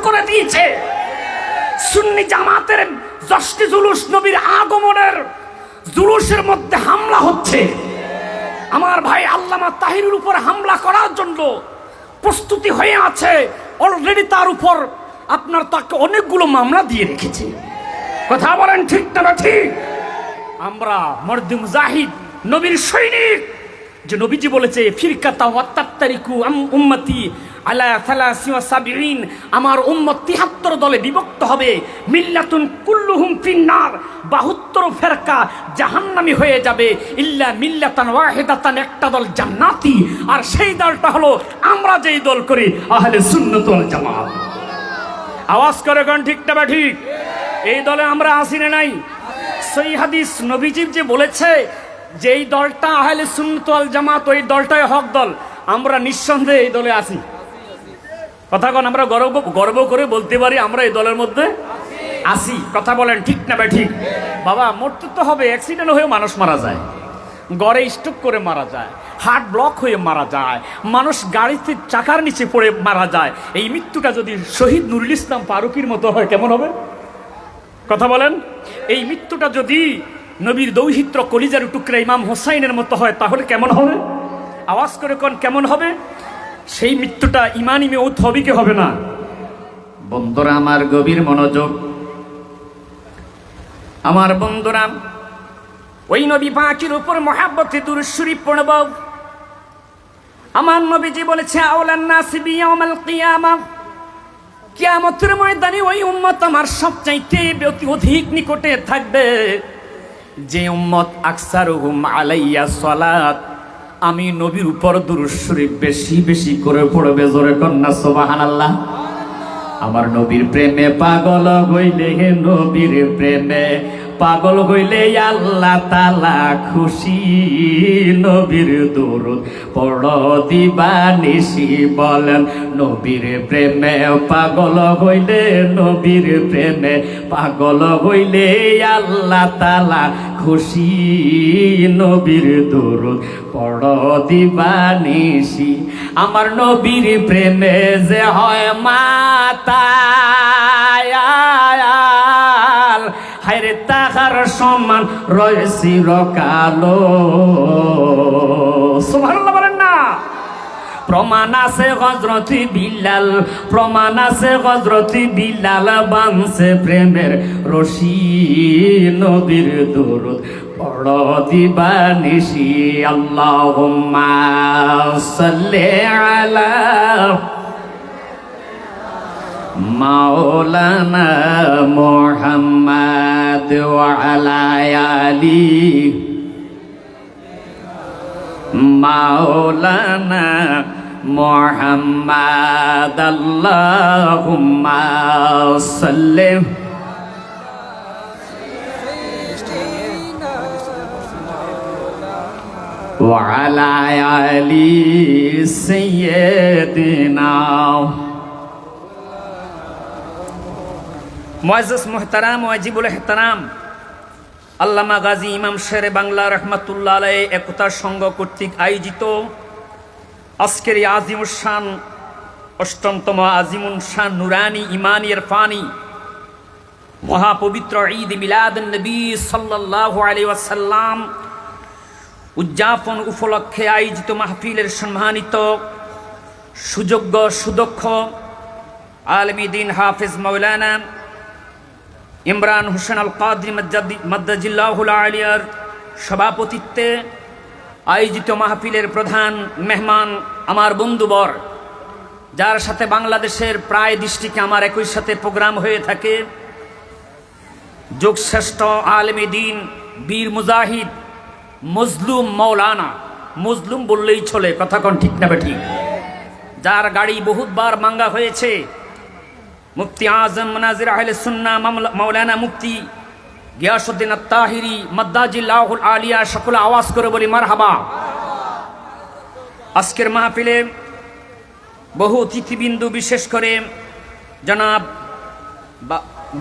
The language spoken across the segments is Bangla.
করে দিয়েছে। সুন্নি জামাতের যষ্টি জুলুস, নবীর আগমনের জুলুসের মধ্যে হামলা হচ্ছে। আমার ভাই আল্লামা তাহিরের উপর হামলা করার জন্য প্রস্তুতি হয়ে আছে অলরেডি। তার উপর আপনার তাকে অনেকগুলো মামলা দিয়ে রেখেছে। কথা বলেন ঠিক না ঠিক? আমরা মর্দে মুজাহিদ, নবীর সৈনিক, যে নবীজি বলেছে ফিরকাতা ওয়াত্তারিকু উম্মতি আলা 73, আমার উম্মত 73 দলে বিভক্ত হবে। মিল্লাতুন কুল্লুহুম ফিন্নার, 72 ফেরকা জাহান্নামী হয়ে যাবে। ইল্লা মিল্লাতান ওয়াহিদাতান, একটা দল জান্নাতি। আর সেই দলটা হলো আমরা যেই দল করি, আহলে সুন্নাত ওয়াল জামাত। আওয়াজ করে কোন ঠিক না ঠিক? এই দলে আমরা আসি না নাই? সহিহ হাদিস নবীজি যে বলেছে যে এই দলটা আহলে সুন্নাত ওয়াল জামাত, ওই দলটাই হক দল। আমরা নিঃসন্দেহে এই দলে আছি। কথা কোন? আমরা গর্ব করে বলতে পারি আমরা এই দলের মধ্যে আছি। কথা বলেন ঠিক না ঠিক? বাবা, মরতে তো হবে। অ্যাক্সিডেন্ট হয়ে মানুষ মারা যায়, গড়ে স্ট্রোক করে মারা যায়, হার্ট ব্লক হয়ে মারা যায়, মানুষ গাড়িতে চাকার নিচে পড়ে মারা যায়। এই মৃত্যুটা যদি শহীদ নুরুল ইসলাম ফারুকীর মতো হয় কেমন হবে? কথা বলেন। এই মৃত্যুটা যদি নবীর দৌহিত্র কলিজার টুকরা ইমাম হোসাইনের মতো হয় তাহলে কেমন হবে? আওয়াজ করে কোন কেমন হবে? সেই মৃত্যুটা ইমানি মেউত হবে কি হবে না? বন্ধুরা আমার, গভীর মনোযোগ। আমার বন্ধুরা, ওই নবী পাকের উপর মহাব্বতে দুরূদ শরীফ পড়ব। আমার নবীজি বলেছে আওলান নাসি বিয়াউমাল কিয়ামা, কিয়ামতের ময়দানে ওই উম্মত আমার সবচাইতে অধিক নিকটে থাকবে যে উম্মত আকসারুহুম আলাইয়া সালাত, আমি নবীর উপর দুরূদ শরীফ বেশি বেশি করে পড়বে। জোরে কন্যা সুবহানাল্লাহ। আমার নবীর প্রেমে পাগল হইলে, নবীর প্রেমে পাগল হইলে আল্লাহ তাআলা খুশি। নবীর দুরূদ পড় দিবানিশি, বলেন নবীর প্রেমে পাগল হইলে, নবীর প্রেমে পাগল হইলে আল্লাহ তাআলা খুশি। নবীর দুরূদ পড় দিবানিশি। আমার নবীর প্রেমে যে হয় মাতায়াল, হায়রে তাহার সমান রয় চিরকালো। সুবহানাল্লাহ বলেন না? প্রমাণ আছে হযরত বিলাল, প্রমাণ আছে হযরত বিলাল বানছে প্রেমের রশি। নবীর দুরূদ পড় দিবানিশি। আল্লাহুম্মা সাল্লি আলা মাওলানা মুহাম্মাদ ওয়া আলা আলি মাওলানা মুহাম্মাদ। আল্লাহুম্মা সাল্লি ওয়া আলা আলি সাইয়্যিদিনা। মুআজ্জাজ মুহতারাম ওয়াজিবুল ইহতারাম আল্লামা গাজী ইমাম শেরে বাংলা রহমাতুল্লাহ আলাইহি একতা সংঘ কর্তৃক আয়োজিত আজকের এই আজিমুস শান ৮ম আজিমুন শান নুরানি ইমানি ইরফানি মহাপবিত্র ঈদ মিলাদুন নবী সাল্লাল্লাহু আলাইহি ওয়াসাল্লাম উদযাপন উপলক্ষে আয়োজিত মাহফিলের সম্মানিত সুযোগ্য সুদক্ষ আলেমী দ্বীন হাফেজ মাওলানা ইমরান হোসেন আল কাদরি মাদ্দাজিল্লাহুল আলিয়ার সভাপতিত্বে আয়োজিত মাহফিলের প্রধান মেহমান আমার বন্ধুবর, যার সাথে বাংলাদেশের প্রায় ডিস্ট্রিক্টে আমার একই সাথে প্রোগ্রাম হয়ে থাকে, যুগশ্রেষ্ঠ আলেমী দ্বীন বীর মুজাহিদ মজলুম মৌলানা, মজলুম বললেই চলে, কথা কোন ঠিক না ঠিক? যার গাড়ি বহুতবার মাঙ্গা হয়েছে, মুফতি আজম মুনাজির আহলে সুন্নাহ মাওলানা মুফতি গিয়াসউদ্দিন আত-তাহিরি মাদ্দাজিল্লাহুল আলিয়া। সকলে আওয়াজ করে বলি মারহাবা। আজকের মাহফিলে বহু অতিথিবৃন্দ, বিশেষ করে জনাব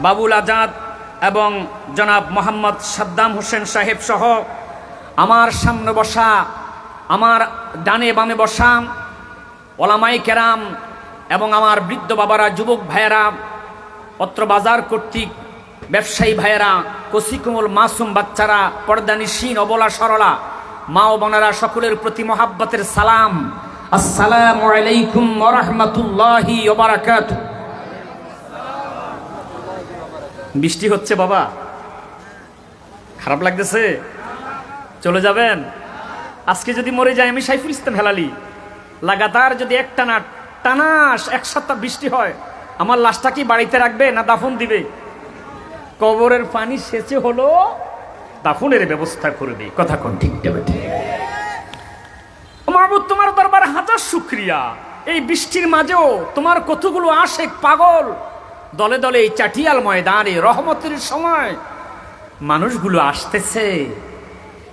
বাবুল আজাদ এবং জনাব মোহাম্মদ সাদ্দাম হোসেন সাহেব সহ আমার সামনে বসা, আমার ডানে বামে বসা ওলামায়ে কেরাম, এবং আমার বৃদ্ধ বাবারা, যুবক ভাইয়েরা, পত্র বাজার কর্তৃক ব্যবসায়ী ভাইয়েরা, কসিকুমল মাসুম বাচ্চারা, পর্দানিসীন অবলা সরলা মা ও বোনেরা, সকলের প্রতি মহাব্বতের সালাম। আসসালামু আলাইকুম ওয়া রাহমাতুল্লাহি ওয়া বারাকাতুহু। বৃষ্টি হচ্ছে বাবা, খারাপ লাগতেছে? চলে যাবেন? আজকে যদি মরে যায় আমি সাইফুল ইসলাম হেলালি, লাগাতার যদি একটানা টানাস 1 সপ্তাহ বৃষ্টি হয়, আমার লাশটা কি বাড়িতে রাখবে না দাফন দিবে? কবরের পানি সেচে হলো দাফনের ব্যবস্থা করবে। কথা কোন ঠিক দেবে? মাহবুব, তোমার দরবারে হাজার শুকরিয়া। এই বৃষ্টির মাঝেও তোমার কতগুলো আশেক পাগল দলে দলে এই চাটিয়াল ময়দানে রহমতের সময় মানুষগুলো আসতেছে।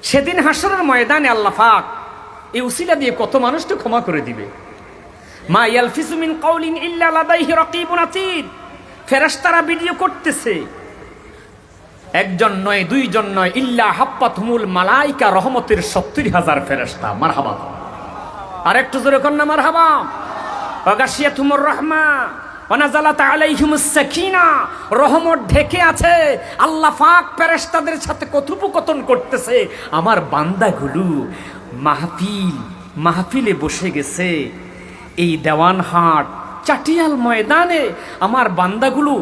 সেদিন হাসরের ময়দানে আল্লাহ পাক এই উসিলা দিয়ে কত মানুষকে ক্ষমা করে দিবে। মা ইয়ালফিজু মিন কাউলিন ইল্লা লাদাইহি রাকিবুন আতীদ। ফেরেশতারা ভিডিও করতেছে, একজন নয়, দুইজন নয়, ইল্লা হাফাতহুমুল মালাইকা, রহমতের 70,000 ফেরেশতা। মারহাবা, আর একটু জোরে কর না মারহাবা। ওয়াগাশিয়াতুমুর রাহমা ওয়া নাযালাত আলাইহিমুস সাকিনা, রহমত ঢেকে আছে। আল্লাহ পাক ফেরেশতাদের সাথে কথোপকথন করতেছে, আমার বান্দাগুলো মাহফিলে বসে গেছে। এই দেওয়ানহাট চাটিয়াল ময়দানে আমার বান্দাগুলো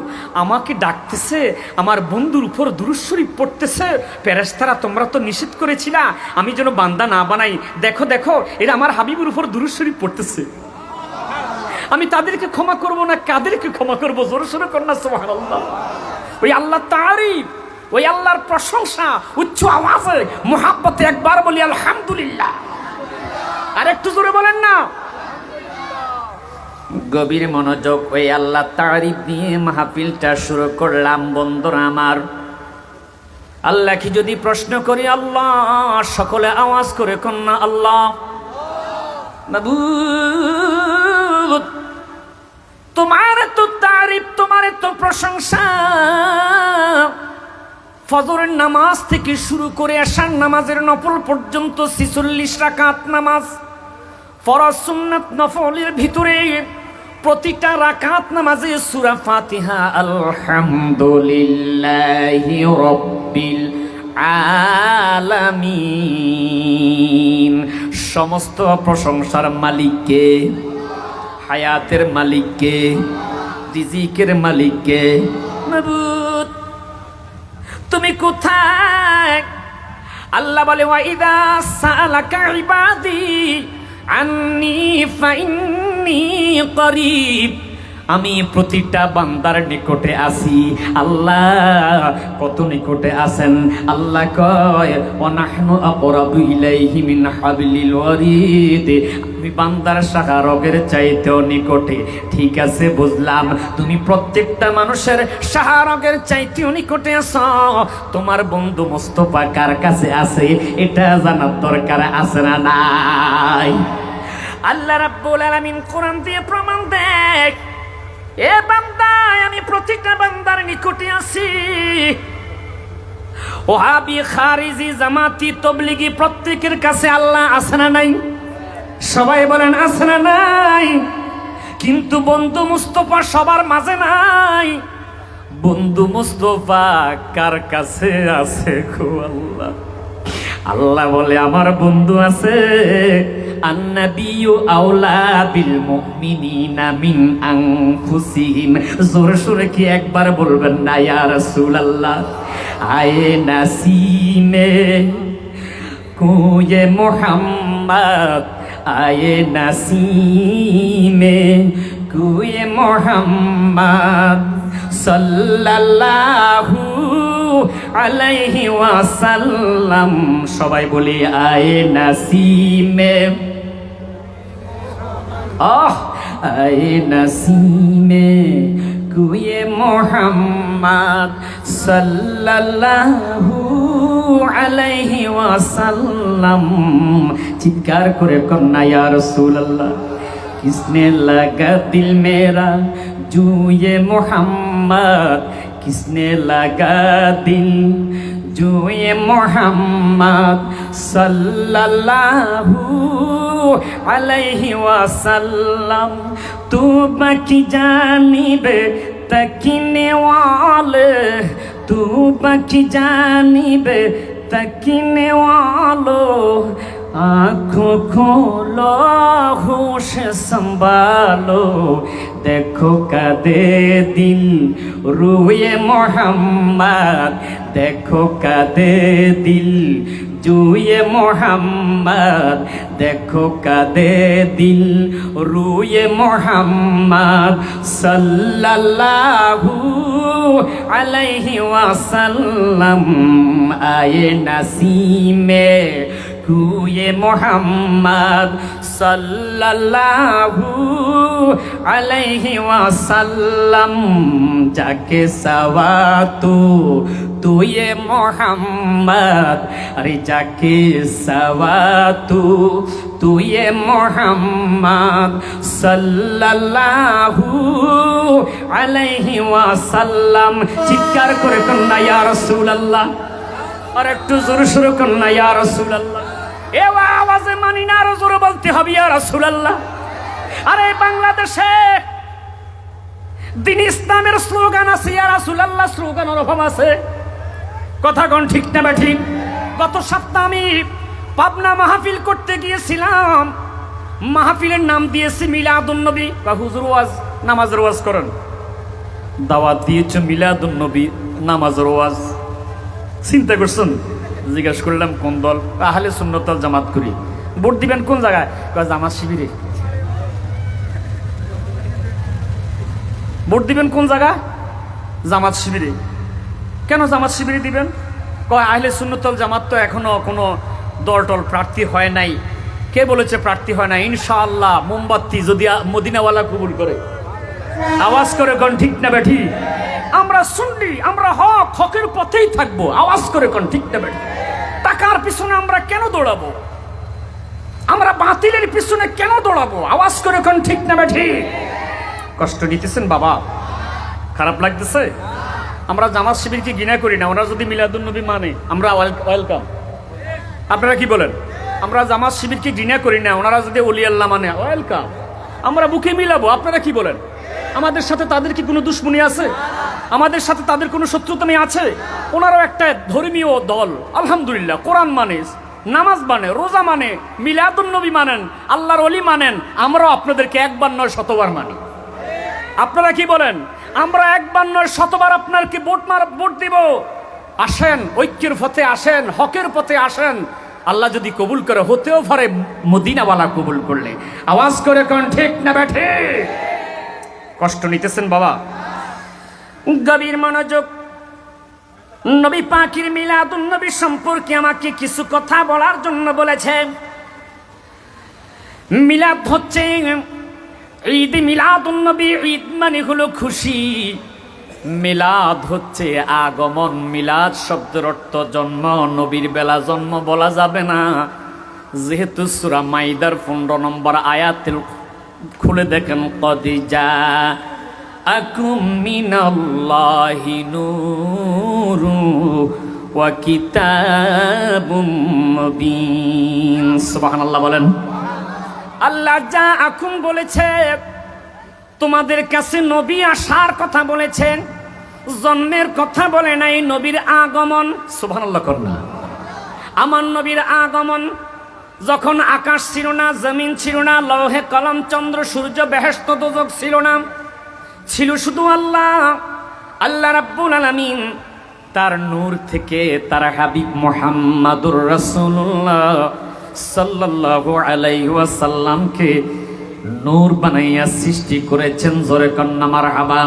আমাকে ডাকতেছে, আমার বন্ধুর উপর দুরূদ শরীফ পড়তেছে। ফেরেশতারা তোমরা তো নিষেধ করেছিলা আমি যেন বান্দা না বানাই, দেখো দেখো এরা আমার হাবিবের উপর দুরূদ শরীফ পড়তেছে। আমি তাদেরকে ক্ষমা করব না কাদেরকে ক্ষমা করব? জোরে সোরে কর না সুবহানাল্লাহ। ওই আল্লাহ তারিফ, ওই আল্লাহর প্রশংসা উচ্চ আওয়াজে মুহাব্বতে একবার বলি আলহামদুলিল্লাহ। আর একটু জোরে বলেন না। গভীর মনোযোগ, ওই আল্লাহ তারিফ দিয়ে মাহফিলটা শুরু করলাম। বন্ধুরা আমার, আল্লাহ কি যদি প্রশ্ন করি, আল্লাহ, সকলে আওয়াজ করে কন্যা আল্লাহ। মাবুদ, তোমার তো তারিফ, তোমার তো প্রশংসা। ফজরের নামাজ থেকে শুরু করে এশার নামাজের নফল পর্যন্ত 46 রাকাত নামাজ, ফরজ সুন্নাত নফলের ভিতরে প্রতিটা রাকাত নামাজে সূরা ফাতিহা আলহামদুলিল্লাহি রাব্বিল আলামিন। সমস্ত প্রশংসার মালিককে, হায়াতের মালিককে, রিজিকের মালিককে। মাবুদ, তুমি কোথায়? আল্লাহ বলে, ওয়া ইযা সালাকা ইবাদি আন্নি ফাইন্নি করিব। আমি প্রতিটা বান্দার নিকটে আছি। আল্লাহ কত নিকটে আছেন? আল্লাহ কয়, ওয়া নাহনু আকরাবু ইলাইহি মিন হাবলিল ওয়ারিদ। আমি বান্দার শাহরগের চাইতেও নিকটে। ঠিক আছে, বুঝলাম তুমি প্রত্যেকটা মানুষের শাহরগের চাইতেও নিকটে আছো। তোমার বন্ধু মুস্তাফা কার কাছে আছে এটা জানার দরকার আছে না নাই? আল্লাহ রাব্বুল আলামিন কোরআন দিয়ে প্রমাণ দেয়, এ বান্দা, আমি প্রত্যেকটা বান্দার নিকটে আছি। ওহাবি, খারিজি, জামাতি, তবলিগি প্রত্যেকের কাছে আল্লাহ আছে না নাই? সবাই বলেন আছে না নাই? কিন্তু বন্ধু মুস্তাফা সবার মাঝে নাই। বন্ধু মুস্তাফা কার কাছে আছে গো আল্লাহ? আল্লাহ বলে, আমার বন্ধু আছে। আন্নাবিয়্যু আওলা বিল মুমিনিনা মিন আনফুসিহিম। জোরে সোরে কি একবার বলবেন না ইয়া রাসূলুল্লাহ? আয়ে নাসিমে কুয়ে মুহাম্মদ, আয়ে নাসিমে কুয়ে মুহাম্মদ সাল্লাল্লাহু আলাইহি ওয়াসাল্লাম। সবাই বলি আয়ে নাসিমে, আয়ে নাসিমে কুয়ে মুহাম্মদ সাল্লাল্লাহু আলাইহি ওয়াসাল্লাম। চিৎকার করে কন্যা ইয়া রাসূলুল্লাহ। কিসনে লাগা দিল মেরা জুয়ে মুহাম্মদ, किसने लगा दिल জুয়ে মোহাম্মদ সাল্লাল্লাহু আলাইহি ওয়াসাল্লাম। তু বাকি জানিবে तकने वाले, तू बाकी जानिबे तकने वालों। आँखों खोलो होश संभालो, देखो कदे दिल रूए मोहम्मद, देखो कदे दिल জুয়ে মোহাম্মদ, দেখো কাদে দিল রুয়ে মোহাম্মদ সাল্লাল্লাহু আলাইহি ওয়াসাল্লাম। আয়ে নাসিমে কুয়ে মোহাম্মদ সাল্লাল্লাহু আলাইহি ওয়াসাল্লাম। যাকে সওয়াতু তুয়ে মোহাম্মদ, আরে যাকে সওয়াতু তুয়ে মোহাম্মদ সাল্লাল্লাহু আলাইহি ওয়াসাল্লাম। চিৎকার করে কন্যা ইয়া রাসূলুল্লাহ, আর একটু জোরে সুরে কন্যা ইয়া রাসূলুল্লাহ। এ আওয়াজে মানি না, আরো জোরে বলতে হবে ইয়া রাসূলুল্লাহ। আরে বাংলাদেশে দিন ইসলামের স্লোগান আছে, ইয়া রাসূলুল্লাহ স্লোগানের অভাব আছে। কথা কোন ঠিক না ঠিক? গত সপ্তাহে আমি পাবনা মাহফিল করতে গিয়েছিলাম। মাহফিলের নাম দিয়েছি মিলাদুন নবী। হুজুর ওয়াজ নামাজের ওয়াজ করেন, দাওয়াত দিয়েছে মিলাদুন নবী নামাজের ওয়াজ। চিন্তা করছেন? জিজ্ঞাসা করলাম কোন দল? আহলে সুন্নাত ওয়াল জামাত করি। ভোট দিবেন কোন জায়গায়? জামাত শিবিরে। ভোট দিবেন কোন জায়গা? জামাত শিবিরে। কেন জামাত শিবিরে দিবেন? কয় আহলে সুন্নাত ওয়াল জামাত তো এখনো কোনো দলটল প্রার্থী হয় নাই। কে বলেছে প্রার্থী হয় না? ইনশাআল্লাহ মোমবাতি যদি মদিনাওয়ালা কবুল করে। আওয়াজ করে কোন ঠিক না বেঠি? আমরা সুন্নি, আমরা হক, হকের পথেই থাকবো। আওয়াজ করে কোন ঠিক না বেঠি? টাকার পিছনে আমরা কেন দৌড়াবো? আমরা বাতিলের পিছনে কেন দৌড়াবো? আওয়াজ করে কোন ঠিক না বেঠি? কষ্ট নিতেছেন বাবা? খারাপ লাগতেছে? আমরা জামাত শিবিরকে ঘৃণা করি না। ওরা যদি মিলাদুন নবী মানে আমরা ওয়েলকাম। আপনারা কি বলেন? আমরা জামাত শিবিরকে ঘৃণা করি না, ওনারা যদি ওলি আল্লাহ মানে ওয়েলকাম। আমরা বুকে মিলাবো। আপনারা কি বলেন? আমাদের সাথে তাদের কি কোনো দুশ্মনী আছে? আমাদের সাথে তাদের কোনো শত্রুতা আছে? ওনারাও একটা ধর্মীয় দল, আলহামদুলিল্লাহ। কোরআন মানে, নামাজ মানে, রোজা মানে, মিলাদুন নবী মানেন, আল্লাহর ওলি মানেন। আমরাও আপনাদেরকে একবার নয় শতবার মানি। আপনারা কি বলেন? আমরা একবার নয় শতবার আপনাকে ভোট দিব। আসেন, ঐক্যের পথে আসেন, হকের পথে আসেন। আল্লাহ যদি কবুল করে, হতেও পারে মদিনাওয়ালা কবুল করলে। আওয়াজ করে কোন ঠিক না বেঠে? কষ্ট নিতেছেন বাবা? গভীর মনোযোগ। নবী পাকের মিলাদুন নবী সম্পর্কে আমাকে কিছু কথা বলার জন্য বলেছে। মিলাদ হচ্ছে ঈদ, মিলাদুন নবী ঈদ মানে হলো খুশি। মিলাদ হচ্ছে আগমন। মিলাদ শব্দের অর্থ জন্ম। নবীর বেলা জন্ম বলা যাবে না, যেহেতু সূরা মাইদার 15 নম্বর আয়াতের খুলে দেখেন, কদ জাআকুম মিনাল্লাহি নূরু ওয়া কিতাবুম মুবিন। সুবহানাল্লাহ বলেন। আল্লাহ জাআকুম বলেছে, তোমাদের কাছে নবী আসার কথা বলেছেন, জন্মের কথা বলে নাই, নবীর আগমন। সুবহানাল্লাহ করনা। আমার নবীর আগমন যখন আকাশ ছিল না, জমিন ছিল না, লৌহে কলম, চন্দ্র সূর্য, বেহেশত দোজখ ছিল না, ছিল শুধু আল্লাহ। আল্লাহ রাব্বুল আলামিন তার নূর থেকে তার হাবিব মুহাম্মাদুর রাসূলুল্লাহ সাল্লাল্লাহু আলাইহি ওয়াসাল্লামকে নূর বানাইয়া সৃষ্টি করেছেন। জোরে কন্না মারহাবা।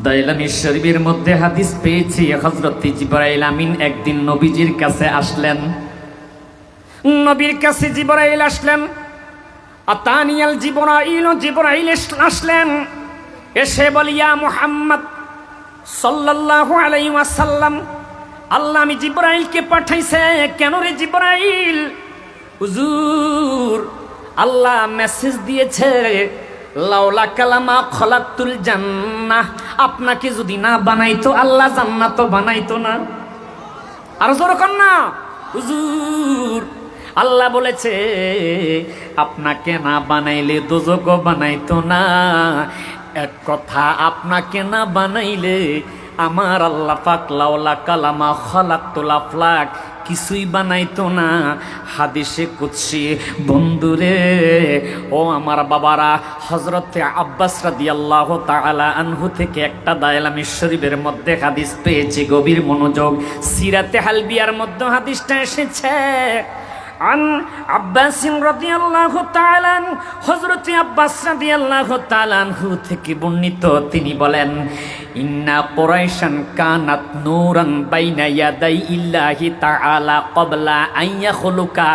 দাইলামি শরীফের মধ্যে হাদিস পেয়েছি, হযরত জিবরাইল আমিন একদিন নবীজির কাছে আসলেন। নবীর কাছে জিবরাইল আসলেন। আতানিয়াল জিবরাইল, জিবরাইল আসলেন। এসে বলি, ইয়া মুহাম্মদ সাল্লাল্লাহু আলাইহি ওয়াসাল্লাম, আল্লাহ আমি জিবরাইলকে পাঠাইছে। কেন রে জিবরাইল? হুজুর, আল্লাহ মেসেজ দিয়েছে লাউলা কালামা খলাকতুল জান্নাহ, আপনাকে যদি না বানাইতো আল্লাহ জান্নাত বানাইতো না। আর জোরে কর না হুজুর, আল্লাহ বলেছে আপনাকে না বানাইলে দোজখও বানাইতো না। এক কথা, আপনাকে না বানাইলে আমার আল্লাহ পাক লাউলা কালামা খলাকতুল আফলাক কিছুই বানাইতো না। হাদিসে কুদসি বন্ধুরে ও আমার বাবারা, হযরতে আব্বাস রাদিয়াল্লাহু তাআলা আনহু থেকে একটা দায়লামি শরীফের মধ্যে হাদিস পেয়েছি, গভীর মনোযোগ। সিরাতে হালবিয়ার মধ্যে হাদিসটা এসেছে। আন আব্বাস রাদিয়াল্লাহু তাআলা, হযরত আব্বাস রাদিয়াল্লাহু তাআলা আনহু থেকে বর্ণিত, তিনি বলেন ইন্না কুরাইশান কানাত নূরান বাইনা ইয়াদাই ইল্লাহি তাআলা ক্বাবলা আন ইয়াখলুকা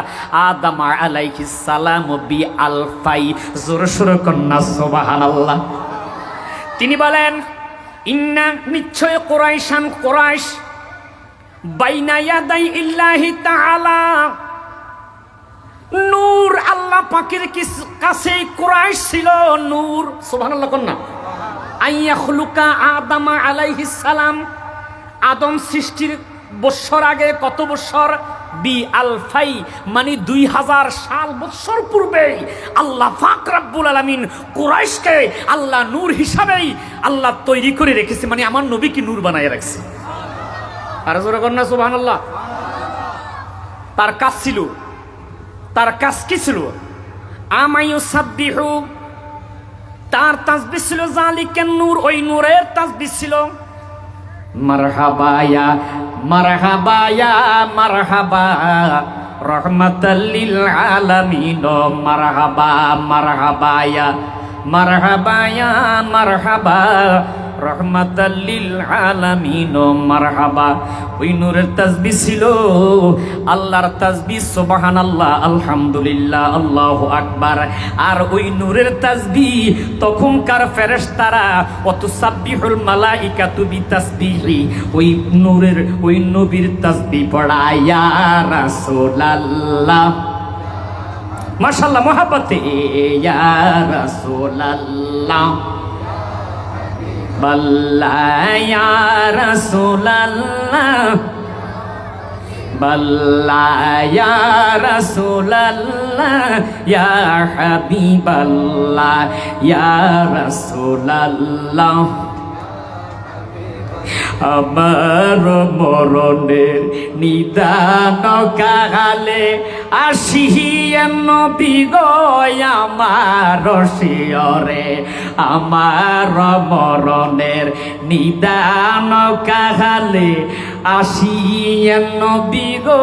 আদম আলাইহিস সালাম বি আলফাই। জোরে সোরে কন্না সুবহানাল্লাহ। তিনি বলেন ইন্না, নিশ্চয় কুরাইশান, কুরাইশ, বাইনা ইয়াদাই ইল্লাহি তাআলা, নূর আল্লাহ পাকের কাছে কুরাইশ ছিল নূর। সুবহানাল্লাহ কন্না। আইয়া খুলুকা আদম আলাইহিস সালাম, আদম সৃষ্টির বৎসর আগে, কত বৎসর? বি আলফাই, মানে 2000 সাল বৎসর পূর্বে আল্লাহ পাক রব্বুল আলামিন কুরাইশকে আল্লাহ নূর হিসাবেই আল্লাহ তৈরি করে রেখেছে, মানে আমার নবীকে নূর বানায় রাখছে। আর জোরে কন্না সুবহানাল্লাহ। তার কাজ ছিল, তার কাজ কি ছিল? আমায়ু সাব্বিহু, তার তাসবিহ ছিল জালিকান নূর, ওই নূরের তাসবিহ ছিল মারহাবা ইয়া মারহাবা ইয়া মারহাবা রাহমাতাল লিল আলামিন, মারহাবা মারহাবা ইয়া মারহাবা ইয়া মারহাবা রহমাতাল লিল আলামিন, মারহাবা। ওই নূরের তাসবিহ ছিল আল্লাহর তাসবিহ, সুবহানাল্লাহ, আলহামদুলিল্লাহ, আল্লাহু আকবার। আর ওই নূরের তাসবিহ তখনকার ফেরেশতারা ওয়াতুসাব্বিহুল মালাইকাতু বিতাসবিহি, ওই নূরের, ওই নবীর তাসবিহ পড়ায় ইয়া রাসূলুল্লাহ, মাশাআল্লাহ, মুহাব্বতে ইয়া রাসূলুল্লাহ, বল্লা ইয়া রাসূলুল্লাহ, বল্লা ইয়া রাসূলুল্লাহ, ইয়া হাবিবাল্লাহ, ইয়া রাসূলুল্লাহ। আমার মরণের নিদান কালে আসিয়েন নবী গো আমার শিয়রে, আমার মরণের নিদান কালে আসিয়েন নবী গো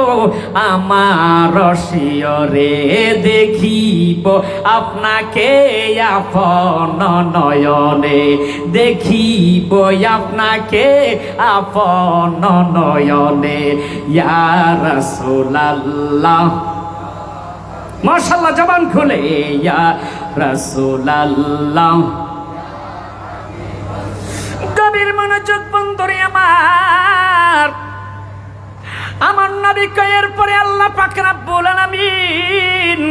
আমার শিয়রে, দেখিব আপনাকে আপন নয়নে, দেখিব আপনাকে আপন নয়নে, ইয়া রাসূলুল্লাহ। মাশাআল্লাহ, জবান খুলে ইয়া রাসূলুল্লাহ। গভীর মনোযোগ বন্ধুরে আমার, আমার নবী কয়ের পরে আল্লাহ পাক রব্বুল আলামিন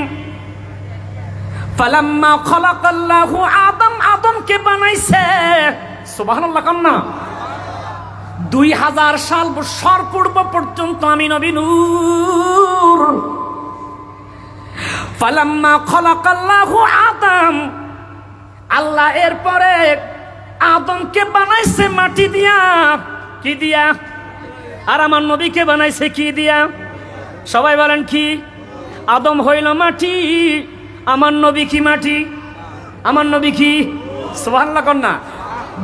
ফালাম্মা খালাকাল্লাহু আদম, আদমকে বানাইছে। সুবহানাল্লাহ কন্না। 2000 সাল বৎসর পূর্ব পর্যন্ত আমি নবী নূর। ফালাম্মা খালাকাল্লাহু আদম, আল্লাহ এরপরে আদমকে বানাইছে মাটি দিয়া। কি দিয়া? আর আমার নবীকে বানাইছে কি দিয়া? সবাই বলেন কি? আদম হইল মাটি, আমার নবী কি মাটি? আমার নবী কি? সুবহানাল্লাহ কন্না।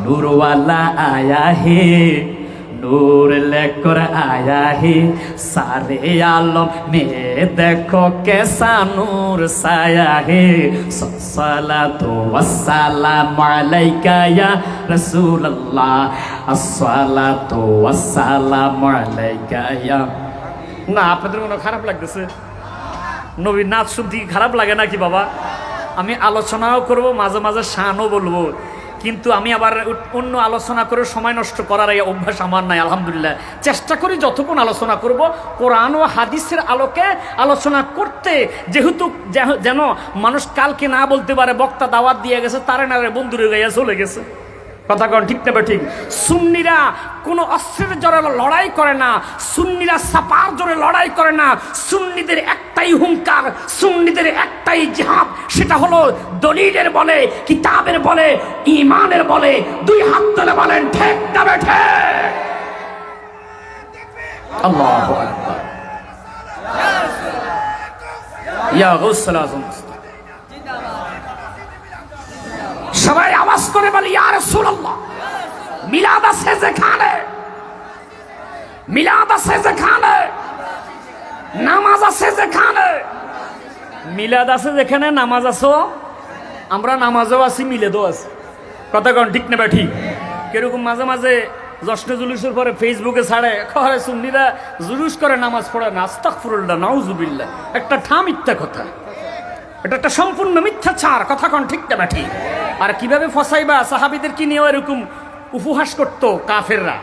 নূরওয়ালা আয়া হে, नूर लेकर आया है सारे आलम में, देखो कैसा नूर साया है। सल्लल्लाहु वस्सलाम अलैका या रसूल अल्लाह, अस्सलातु वस्सलाम अलैका या। না আপনাদের কোনো খারাপ লাগতেছে? নবীর নাচ শুনতে খারাপ লাগে নাকি বাবা? আমি আলোচনাও করব, মাঝে মাঝে শানও বলবো, কিন্তু আমি আবার অন্য আলোচনা করে সময় নষ্ট করার এই অভ্যাস আমার নাই। আলহামদুলিল্লাহ চেষ্টা করি যতক্ষণ আলোচনা করব কোরআন ও হাদিসের আলোকে আলোচনা করতে, যেহেতু যেন মানুষ কালকে না বলতে পারে বক্তা দাওয়াত দিয়ে গেছে তারে না বন্ধুরে গাইয়া চলে গেছে। কথা কন ঠিক না ঠিক? সুন্নিরা কোনো অস্ত্রের জোরে লড়াই করে না, সুন্নিরা সাপার জোরে লড়াই করে না। সুন্নিদের একটাই হুঙ্কার, সুন্নিদের একটাই জিহাদ, সেটা হলো দলিলের বলে, কিতাবের বলে, ঈমানের বলে। দুই হাত তুলে বলেন ঠিক না বেঠে? আল্লাহু আকবার। ইয়া গাউসুল আযম, সবাই আওয়াজ করে বলি ইয়া রাসূলুল্লাহ। মিলাদ আছে যেখানে, মিলাদ আছে যেখানে, নামাজ আছে যেখানে, মিলাদ আছে যেখানে নামাজ আছো, আমরা নামাজও আছি মিলাদও আছি। কথা কন ঠিক না ঠিক? কিরকম মাঝে মাঝে জশ্নে জুলুসের পরে ফেসবুকে ছাড়ে খরে সুন্নিরা জুলুস করে নামাজ পড়ে না, আস্তাগফিরুল্লাহ নাউজুবিল্লাহ। একটা মিথ্যা কথা, এটা একটা সম্পূর্ণ মিথ্যাচার। কথা কন ঠিক না ঠিক? আর কিভাবে ফসাইবা সাহাবীদের কি নিয়ে এরকম উপহাস করতো কাফেররা।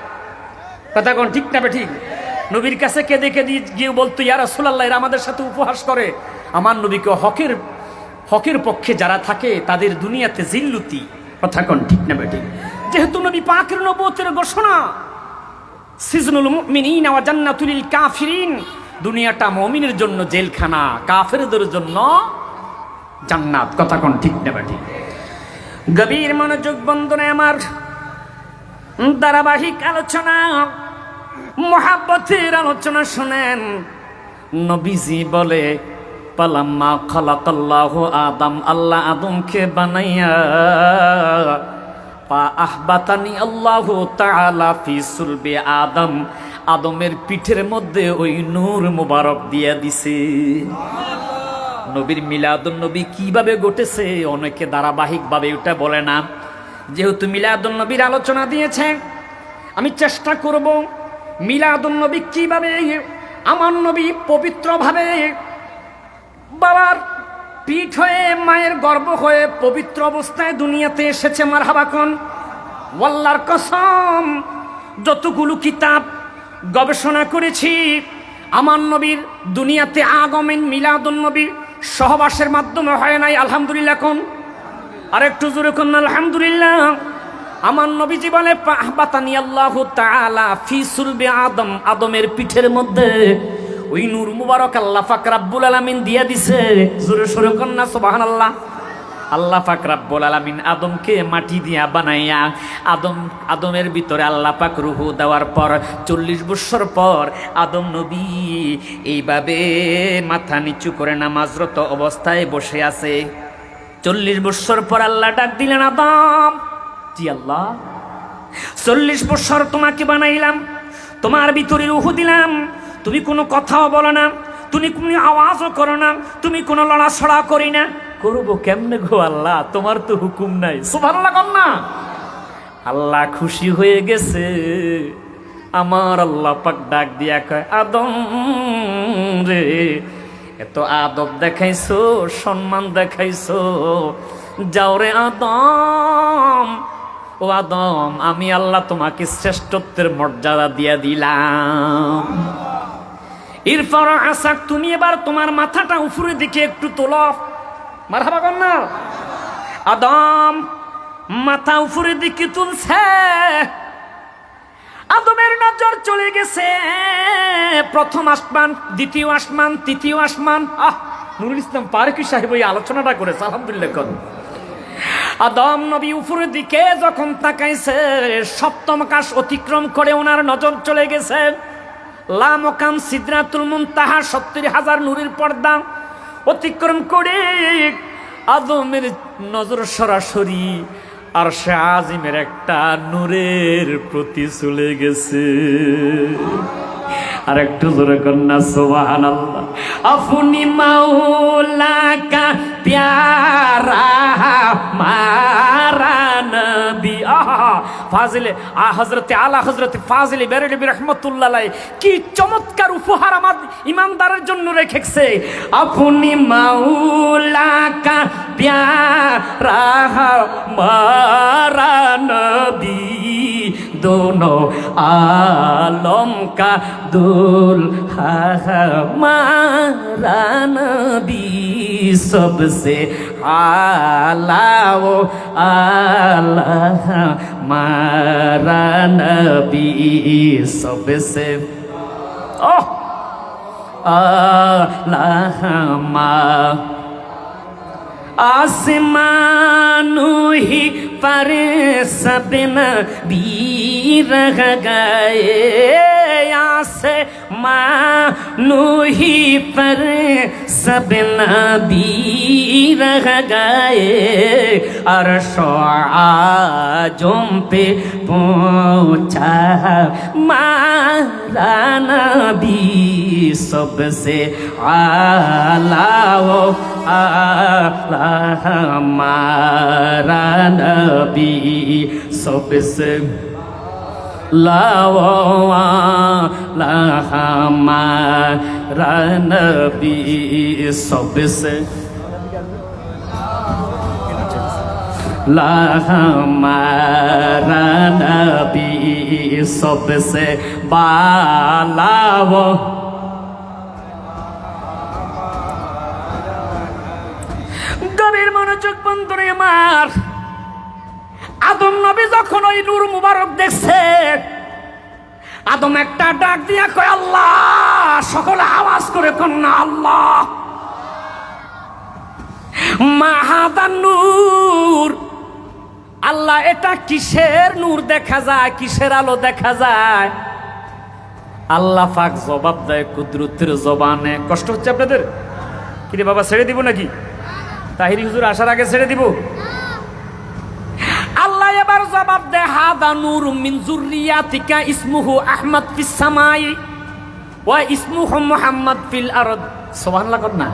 কথা কন ঠিক না ঠিক? নবীর কাছে কেঁদে কেঁদে গিয়ে বলতো ইয়া রাসূলুল্লাহ এরা আমাদের সাথে উপহাস করে। আমার নবীকে হকের পক্ষে যারা থাকে তাদের দুনিয়াতে জিল্লুতি। কথা কন ঠিক না ঠিক? যেহেতু নবী পাকের নবুয়তের ঘোষণা সিজনুল মুমিনিন ওয়া জান্নাতুল লিল কাফিরিন, দুনিয়াটা মুমিনের জন্য জেলখানা, কাফেরদের জন্য জান্নাত। কথা কোন ঠিক না ঠিক? গভীর মনোযোগ বন্ধনে আমার ধারাবাহিক আলোচনা, মুহাব্বতের আলোচনা শুনেন। নবীজি বলে পালাম্মা খালাকাল্লাহু আদম, আল্লাহ আদমকে বানাইয়া পা আহবাতানি আল্লাহু তাআলা ফি সুলবি আদম, আদমের পিঠের মধ্যে ওই নূর মুবারক দিয়া দিছে। নবীর মিলাদুন নবী কিভাবে ঘটেছে অনেকে ধারাবাহিকভাবে ওটা বলে না। যেহেতু মিলাদুন নবীর আলোচনা দিয়েছে, আমি চেষ্টা করব মিলাদুন নবী কিভাবে আমার নবী পবিত্রভাবে বাবার পিঠ হয়ে মায়ের গর্ভ হয়ে পবিত্র অবস্থায় দুনিয়াতে এসেছে। মারহাবা কোন? ওয়াল্লাহর কসম যতগুলো কিতাব গবেষণা করেছি, আমার নবীর দুনিয়াতে আগমন মিলাদুন নবীর সহবাসের মাধ্যমে হয় নাই। আলহামদুলিল্লাহ কোন? আর একটু জোরে কোন আলহামদুলিল্লাহ। আমার নবীজি বলে আহবাতানি আল্লাহু তাআলা ফি সুলবি আদম, আদমের পিঠের মধ্যে ওই নূর মুবারক আল্লাহ পাক রব্বুল আলামিন দিয়া দিছে। জোরে সোরে কোন না সুবহানাল্লাহ। আল্লাহ পাক রব্বুল আলামিন আদমকে মাটি দিয়া বানাইয়া আদমের ভিতরে আল্লাহ পাক রূহ দেওয়ার পর 40 বছর পর আদম নবী এইভাবে মাথা নিচু করে নামাজরত অবস্থায় বসে আছে। 40 বছর পর আল্লাহ ডাক দিলেন আদম, জি আল্লাহ 40 বছর তোমাকে বানাইলাম, তোমার ভিতরে রূহ দিলাম, তুমি কোনো কথাও বলো না, তুমি কোনো আওয়াজও করো না, তুমি কোনো লড়াছড়া করি না। করবো কেমনে গো আল্লাহ, তোমার তো হুকুম নাই। সুবহানাল্লাহ কর না। আল্লাহ খুশি হয়ে গেছে। আমার আল্লাহ পাক ডাক দিয়া কয় আদম রে, এত আদব দেখাইছো, সম্মান দেখাইছো, যাও রে আদম। ও আদম, আমি আল্লাহ তোমাকে শ্রেষ্ঠত্বের মর্যাদা দিয়া দিলাম। এরপর আসাক, তুমি এবার তোমার মাথাটা উপরের দিকে একটু তোলো। মারহাবা কর না। আদম মাথা উপরের দিকে তুলছে। আদমের নজর চলে গেছে প্রথম আসমান, দ্বিতীয় আসমান, তৃতীয় আসমান। নুরুল ইসলাম পারকি সাহেব ওই আলোচনাটা করেছে, আলহামদুলিল্লাহ কর। আদম নবী উপরের দিকে যখন তাকাইছে, সপ্তম আকাশ অতিক্রম করে ওনার নজর চলে গেছে লা মুকাম সিদরাতুল মুনতাহা, 70,000 নূরের পর্দা অতিক্রম করে আদমের নজর সরাসরি আরশে আজিমের একটা নূরের প্রতি চলে গেছে। আর একটু জোরে কন্যা সুবহানাল্লাহ। আপনি মাওলা কা প্যারা মারা নবী, আহা ফাজিলে হযরতে আলা হযরতে ফাজিলে বেরেলভী রাহমাতুল্লাহ আলাইহি কি চমৎকার উপহার আমার ইমানদারের জন্য রেখেছে। আপনি মাওলা কা প্যারা हमारा नबी दोनों आलम का दुल्हा हमारा नबी सबसे आला वो आला हमारा नबी सबसे आला हमारा आसमानू ही पर सब नबी रह गए आसमानू ही पर सब नबी रह गए अर्शो आजम पे पहुँचा हमारा नबी सबसे आला वो आला हमारा नबी सबसे लावाला हमारा नबी सबसे ला हमारा नबी सबसे बाला वो গভীর মনোযোগ বন্ধুরে আমার আদম নবী যখন ওই নূর মুবারক দেখছে আদম একটা ডাক দিয়া কয় আল্লাহ, সকলে আওয়াজ করে কন্যা আল্লাহ। মাহাদান নূর, আল্লাহ এটা কিসের নূর দেখা যায়, কিসের আলো দেখা যায়? আল্লাহ পাক জবাব দেয় কুদরতের জবানে। কষ্ট হচ্ছে আপনাদের? কিরে বাবা ছেড়ে দিব নাকি? তাহিরি হুজুর আসার আগে ছেড়ে দিব? আল্লাহ এবার জবাব দেয় হাদা নূর মিন যুররিয়াতিকা ইসমুহু আহমদ ফিস সামাই ওয়া ইসমুহু মুহাম্মদ ফিল আরদ। সুবহানাল্লাহ কর না,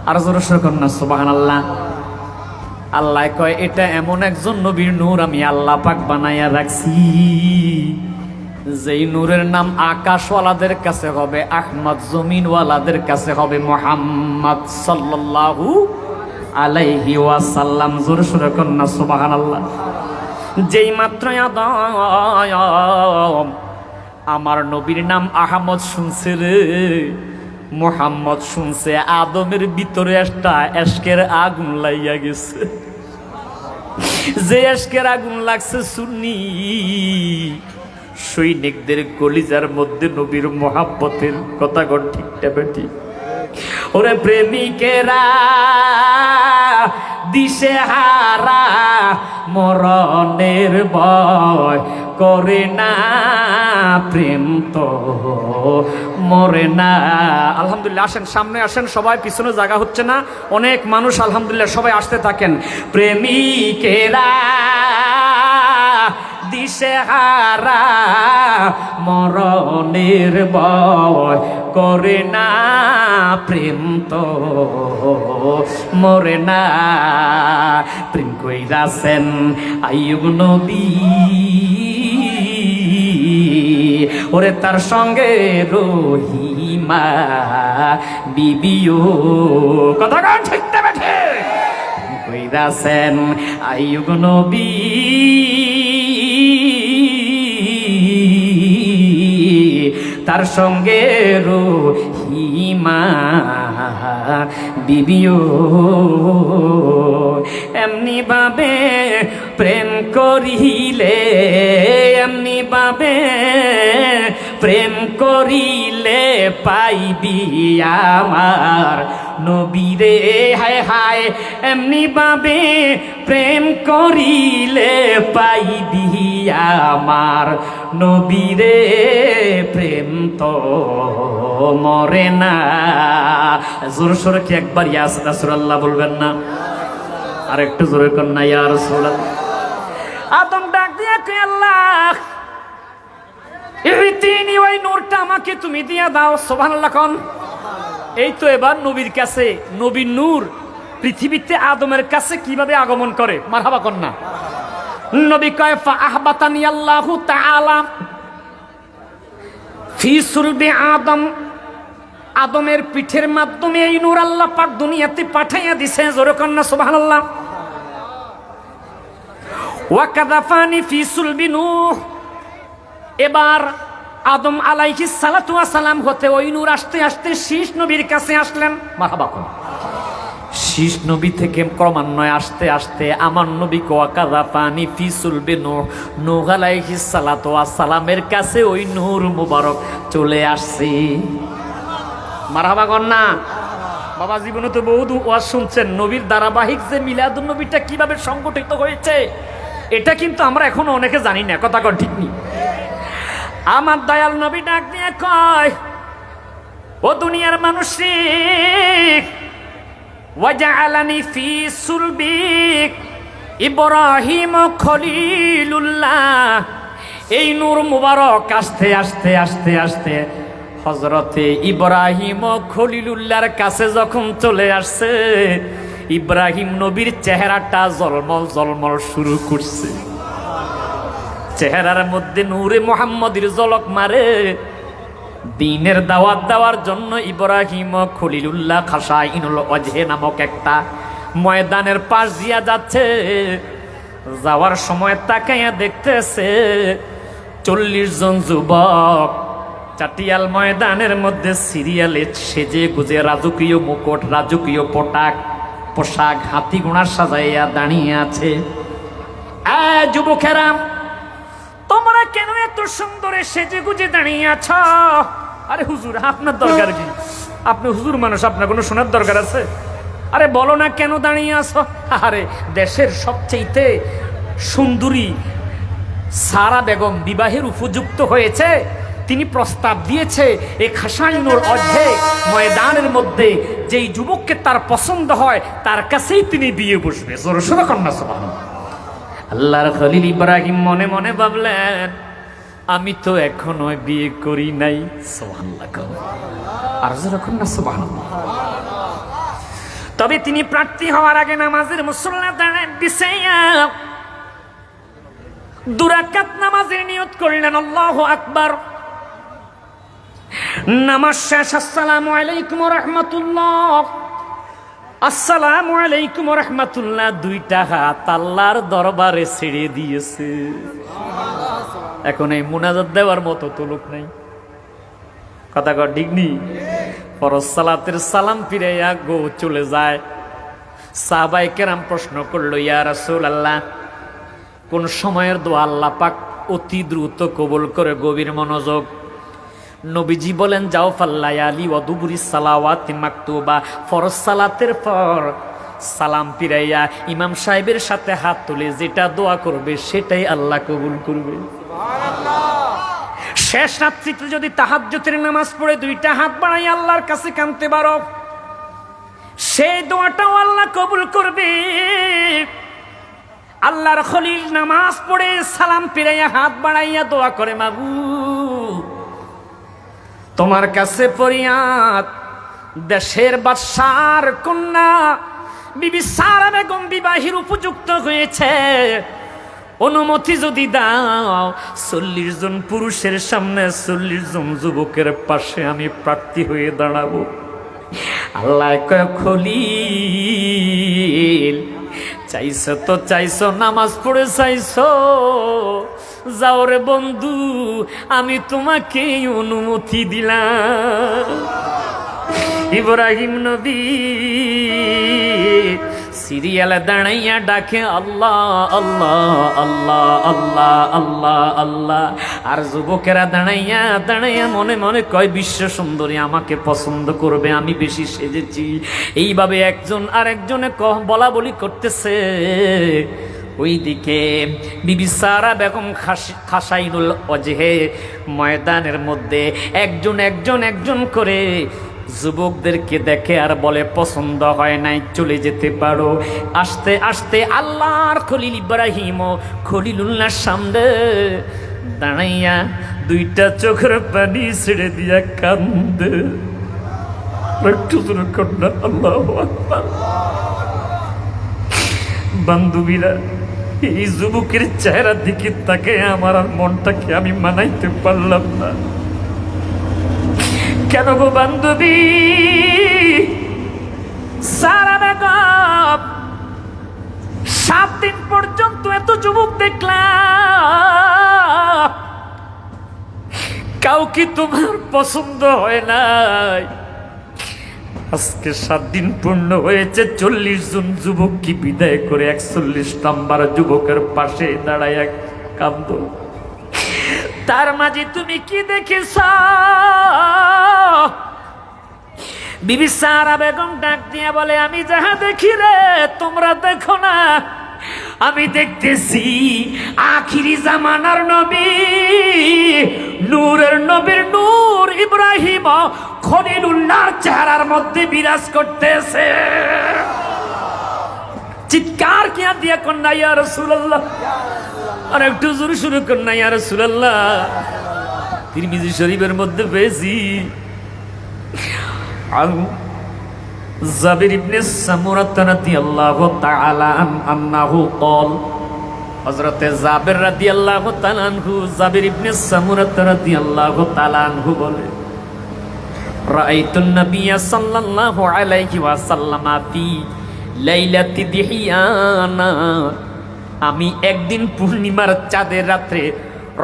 আর জোরে সরে কর না সুবহানাল্লাহ। আল্লাহ কয় এটা এমন একজন নবীর নূর আমি আল্লাহ পাক বানাইয়া রাখছি, যেই নূরের নাম আকাশওয়ালাদের কাছে হবে আহমদ, জমিনওয়ালাদের কাছে হবে মুহাম্মদ সাল্লাল্লাহু আলাইহি ওয়াসাল্লাম। জোরে সরে কর না সুবহানাল্লাহ। যেই মাত্র আদম আমার নবীর নাম আহমদ শুনছে রে, মুহাম্মদ শুনছে, আদমের ভিতরে একটা এশকের আগুন লাইয়া গেছে। যে এশকের আগুন লাগছে সুন্নি সৈনিকদের কলিজার মধ্যে নবীর মুহাব্বতের কথা গণ ঠিকটা বেটি। ওরে প্রেমিকেরা দিশেহারা মরণের ভয় করে না, প্রেম তো মরে না। আলহামদুলিল্লাহ, আসেন সামনে আসেন সবাই, পিছনে জায়গা হচ্ছে না, অনেক মানুষ আলহামদুলিল্লাহ সবাই আসতে থাকেন। প্রেমিকেরা দিশেহারা মরণের ভয় করে না, প্রেম তো মরে না। প্রেম কইরাছেন আইয়ুব নবী, ওরে তার সঙ্গে রহিমা বিবিও। কথা গান ঠিক না বেঠে? কইরাছেন আইয়ুব নবী, তার সঙ্গে রহিমা বিবিও। এমনি ভাবে প্রেম করিলে, এমনি ভাবে প্রেম করিলে পাইবি আমার নবীরে। হায় হায়, এমনি ভাবে প্রেম করিলে পাইবি আমার নবীরে, প্রেম তো মরে না। জোর সোরে কি একবার ইয়া রাসূলুল্লাহ বলবেন না? আর একটু জোরে কর না ইয়া রাসূলুল্লাহ। আদম ডাক দিয়া কয় আল্লাহ, ইতিনি ওই নূরটা আমাকে তুমি দিয়া দাও। সুবহানাল্লাহ কোন? এই তো এবার নবীর কাছে, নবীর নূর পৃথিবীতে আদমের কাছে কিভাবে আগমন করে, মারহাবা কোন না? নবী কয় ফা আহবাতানি আল্লাহু তাআলা ফি সুলবি আদম, আদমের পিঠের মাধ্যমে এই নূর আল্লাহ পাক দুনিয়াতে পাঠাইয়া দিছে। জোরে কন্না সুবহানাল্লাহ। ওয়া কাযাফানি ফি সুলবি নূহ, এবার আদম আলাইহিস সালাতু ওয়াস সালাম হতে ওই নূর আসতে আসতে শীষ নবীর কাছে আসলেন। মারহাবা। শীষ নবী থেকে ক্রমান্বয়ে আসতে আসতে আমার নবী ওয়া কাযাফানি ফি সুলবি নূহ, নূহ আলাইহিস সালাতু ওয়াস সালামের কাছে ওই নূর মুবারক চলে আসছে। মারহাবা কন্না। বাবা জীবনে তো বহু ওয়াজ শুনছেন, নবীর ধারাবাহিক যে মিলাদুন নবীটা কিভাবে সংগঠিত হয়েছে এটা কিন্তু আমরা এখনো অনেকে জানি না। কথা কন ঠিক নেই? আমার দয়াল নবী ডাক দিয়ে কয়, ও দুনিয়ার মানুষ রে, ওয়াজআলানি ফি সুলবিক ইব্রাহিম খলিলুল্লাহ। এই নূর মুবারক আস্তে আস্তে আস্তে আস্তে হযরতে ইব্রাহিম খলিলুল্লাহর কাছে যখন চলে আসছে, ইব্রাহিম নবীর চেহারাটা জলমল জলমল শুরু করছে। চেহারার মধ্যে নূরে মুহাম্মদের ঝলক মারে। দ্বীনের দাওয়াত দেওয়ার জন্য ইব্রাহিম খলিলুল্লাহ খাসাইনুল ওয়াজহে নামক একটা ময়দানের পাশ দিয়া যাচ্ছে। যাওয়ার সময় তাকাইয়া দেখতেছে 40 জন যুবক চাটিয়াল ময়দানের মধ্যে সিরিয়ালে সেজে গুজে রাজকীয় মুকুট, রাজকীয় পোশাক হাতি ঘোড়া সাজাইয়া দাঁড়িয়ে আছে। যুবকেরা, তোমরা কেন এত সুন্দরে সেজে গুজে দাঁড়িয়ে আছ? আরে হুজুর, আপনার দরকার কি? আপনি হুজুর মানুষ, আপনার কোনো শোনার দরকার আছে? আরে বলো না কেন দাঁড়িয়ে আছো? আরে দেশের সবচেয়ে সুন্দরী সারা বেগম বিবাহের উপযুক্ত হয়েছে, তিনি প্রস্তাব দিয়েছে এই খাসাইনুর অর্ধে ময়দানের মধ্যে যেই যুবককে তার পছন্দ হয় তার কাছেই তিনি বিয়ে বসবে। জোরে সোরে কন্যা সুবহানাল্লাহ। আল্লাহর খলিল ইব্রাহিম মনে মনে ভাবলেন, আমি তো এখনো বিয়ে করি নাই। সুবহানাল্লাহ। আর জোরে কন্যা সুবহানাল্লাহ। তবে তিনি প্রার্থী হওয়ার আগে নামাজের মুসল্লা দাঁড়ায় বিছাইয়া 2 রাকাত নামাজের নিয়ত করলেন। আল্লাহু আকবার। নামাজ শেষ। আসসালামু আলাইকুম ওয়া রাহমাতুল্লাহ, আসসালামু আলাইকুম ওয়া রাহমাতুল্লাহ। 2টা হাত আল্লাহর দরবারে ছেড়ে দিয়েছে। এখন এই মুনাজাত দেওয়ার মতো তো লোক নাই। কথা কর ঠিক নি? ফরজ সালাতের সালাম ফিরাইয়া গো চলে যায়। সাহাবায়ে কেরাম প্রশ্ন করলো, ইয়া রাসূলুল্লাহ, কোন সময়ের দোয়া আল্লাহ পাক অতি দ্রুত কবুল করে? গভীর মনোযোগ। নবীজি বলেন, যাও ফাল্লায়ালি ওয়া দুবুরিস সালাওয়াতি মাকতুবা, ফরজ সালাতের পর সালাম ফিরাইয়া ইমাম সাহেবের সাথে হাত তুলে যেটা দোয়া করবে সেটাই আল্লাহ কবুল করবে। শেষ রাত্রিতে যদি তাহাজ্জুদের নামাজ পড়ে 2টা হাত বাড়াই আল্লাহর কাছে কাঁদতে পারো, সেই দোয়াটাও আল্লাহ কবুল করবে। আল্লাহর খলিল নামাজ পড়ে সালাম ফিরাইয়া হাত বাড়াইয়া দোয়া করে, মাবুদ তোমার কাছে ফরিয়াদ, দেশের বাদশার কন্যা বিবি সারা বেগম বিবাহের উপযুক্ত হয়েছে, অনুমতি যদি দাও 40 জন পুরুষের সামনে 40 জন যুবকের পাশে আমি প্রার্থী হয়ে দাঁড়াবো। আল্লাহ কয়, খলিল চাইছো তো চাইছো, নামাজ পড়ে চাইছো, যাও রে বন্ধু, আমি তোমাকে অনুমতি দিলাম। ইব্রাহিম নবী সিরিয়ালে দাঁড়াইয়া ডাকে আল্লাহ আল্লাহ আল্লাহ আল্লাহ আল্লাহ আল্লাহ। আর যুবকেরা দাঁড়াইয়া দাঁড়াইয়া মনে মনে কয়, বিশ্ব সুন্দরী আমাকে পছন্দ করবে, আমি বেশি সেজেছি। এইভাবে একজন আরেকজনে বলা বলি করতেছে। ওইদিকে বিবি সারা বেগম খাসাইনুল ওয়াজহে ময়দানের মধ্যে একজন করে যুবকদেরকে দেখে আর বলে, পছন্দ হয় নাই, চলে যেতে পারো। আস্তে আস্তে আল্লাহর খলিল ইব্রাহিম খলিলুল্লাহর সামনে দাঁড়াইয়া 2টা চোখের পানি ছেড়ে দিয়া কান্দে। আল্লাহু আকবার। বান্ধবীরা, এই যুবকের চেহারার দিকে তাকে আমার আর মনটাকে আমি মানাইতে পারলাম না। কেন গো বান্ধবী সারা বেগম, 7 দিন পর্যন্ত এত যুবক দেখলাম, কাউকে তোমার পছন্দ হয় নাই। আজকে 7 দিন পূর্ণ হয়েছে, 40 জন যুবক কি বিদায় করে 41 নাম্বার যুবকের পাশে দাঁড়ায় কান্দ। তার মাঝে তুমি কি দেখেছ? বিবি সারা বেগম ডাক দিয়া বলে, আমি যাহা দেখি রে তোমরা দেখো না, আমি দেখতেছি আখিরি জামানার নবী, নূরের নবীর নূর ইব্রাহিম খলিলুল্লাহর চেহারার মধ্যে বিরাজ করতেছে। চিৎকার কিয়া দিয়া কন্যা ইয়া রাসূলুল্লাহ, আর একটু জোরে শুরু কন্যা ইয়া রাসূলুল্লাহ। তিরমিজি শরীফের মধ্যে পেয়েছি জাবির ইবনে সামুরা রাদিয়াল্লাহু তাআলা আনহু قال, হযরতে জাবির রাদিয়াল্লাহু তাআলা আনহু, জাবির ইবনে সামুরা রাদিয়াল্লাহু তাআলা আনহু বলে, রাআইতুন নাবিয়্য সাল্লাল্লাহু আলাইহি ওয়াসাল্লাম ফি লাইলাতি দিহিয়ানা, আমি একদিন পূর্ণিমার চাঁদের রাত্রে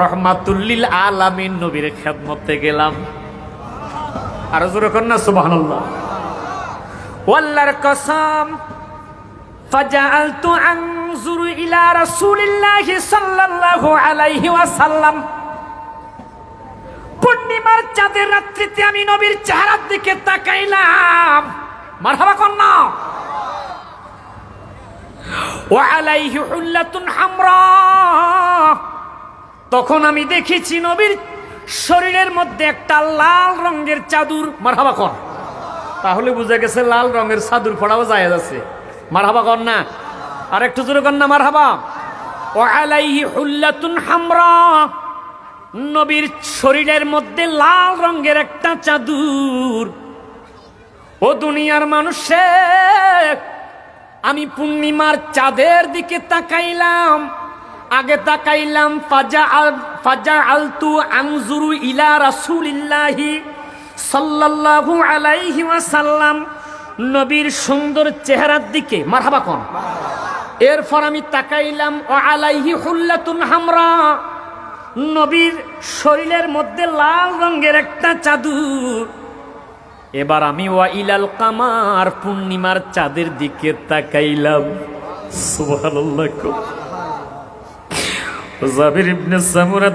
রহমাতুল লিল আলামিন নবীর খেদমতে গেলাম। আর জোরে কন্না সুবহানাল্লাহ। ওয়াল্লাহর কসম, ফাজআলতু আনজুরু ইলা রাসূলিল্লাহি সাল্লাল্লাহু আলাইহি ওয়াসাল্লাম, পূর্ণিমার চাঁদের রাত্রিতে আমি নবীর চেহারার দিকে তাকাইলাম। মারহাবা কন্না। ওয়া আলাইহি হুল্লাতুন হামরা, তখন আমি দেখেছি নবীর শরীরের মধ্যে একটা লাল রঙের চাদর। মারহাবা কর, তাহলে বুঝা গেছে লাল রঙের চাদর পড়াও যায় আছে। মারহাবা কর না, আর একটু জোরে কর না মারহাবা। ওয়া আলাইহি হুল্লাতুন হামরা, নবীর শরীরের মধ্যে লাল রঙের একটা চাদর। ও দুনিয়ার মানুষের, আমি পূর্ণিমার চাঁদের দিকে তাকাইলাম। আগে তাকাইলাম ফাজআলতু আনজুরু ইলা রাসূলিল্লাহি সাল্লাল্লাহু আলাইহি ওয়াসাল্লাম, নবীর সুন্দর চেহারার দিকে। মারহাবা কোন। এরপর আমি তাকাইলাম ওয়া আলাইহি হুল্লাতুন হামরা, নবীর শরীরের মধ্যে লাল রঙের একটা চাদর। এবার আমি ওয়া ইলাল কামার, পূর্ণিমার চাঁদের দিকে তাকাইলাম। সুবহানাল্লাহ। জাবির ইবনে সামুরা,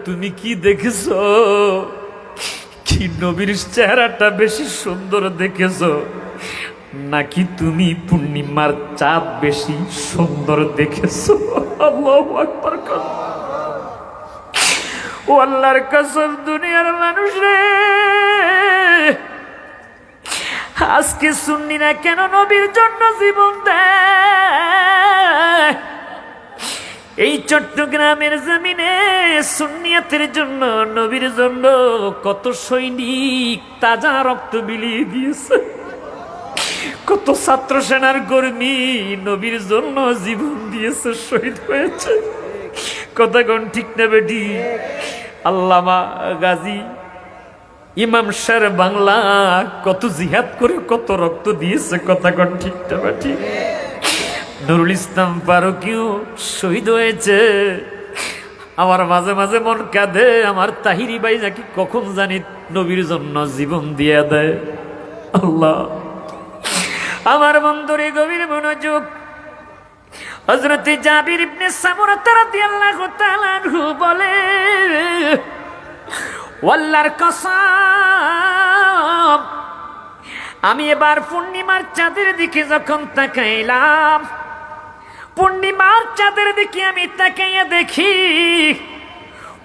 তুমি কি দেখেছো? কি নবীর চেহারাটা বেশি সুন্দর দেখেছো, নাকি তুমি পূর্ণিমার চাঁদ বেশি সুন্দর দেখেছো? আল্লাহু আকবার। ও আল্লাহর কসম, দুনিয়ার মানুষ রে, আজকে সুন্নিরা কেন নবীর জন্য জীবন দেয়? এই চট্টগ্রামের জমিনে সুন্নিয়াতের জন্য, নবীর জন্য কত সৈনিক তাজা রক্ত বিলিয়ে দিয়েছে, কত ছাত্র সেনার কর্মী নবীর জন্য জীবন দিয়েছে, শহীদ হয়েছে। কথা কোন ঠিক না বেটি? আল্লামা গাজী ইমাম শের বাংলা কত জিহাদ করে কত রক্ত দিয়েছে। কথা কোন ঠিক না বেটি? নুরুল ইসলাম ফারুকীও শহীদ হয়েছে। আমার মাঝে মাঝে মন কাঁদে, আমার তাহিরি ভাই নাকি কখন জানি নবীর জন্য জীবন দিয়ে দেয়। আল্লাহ, আমার বন্ধুরে গভীর মনোযোগ। হযরত জাবির ইবনে সামুরা রাদিয়াল্লাহু তাআলা আনহু বলে, আল্লাহর কসম, আমি এবার পূর্ণিমার চাঁদের দিকে যখন তাকাইলাম, পূর্ণিমার চাঁদের দিকে আমি তাকাইয়া দেখি,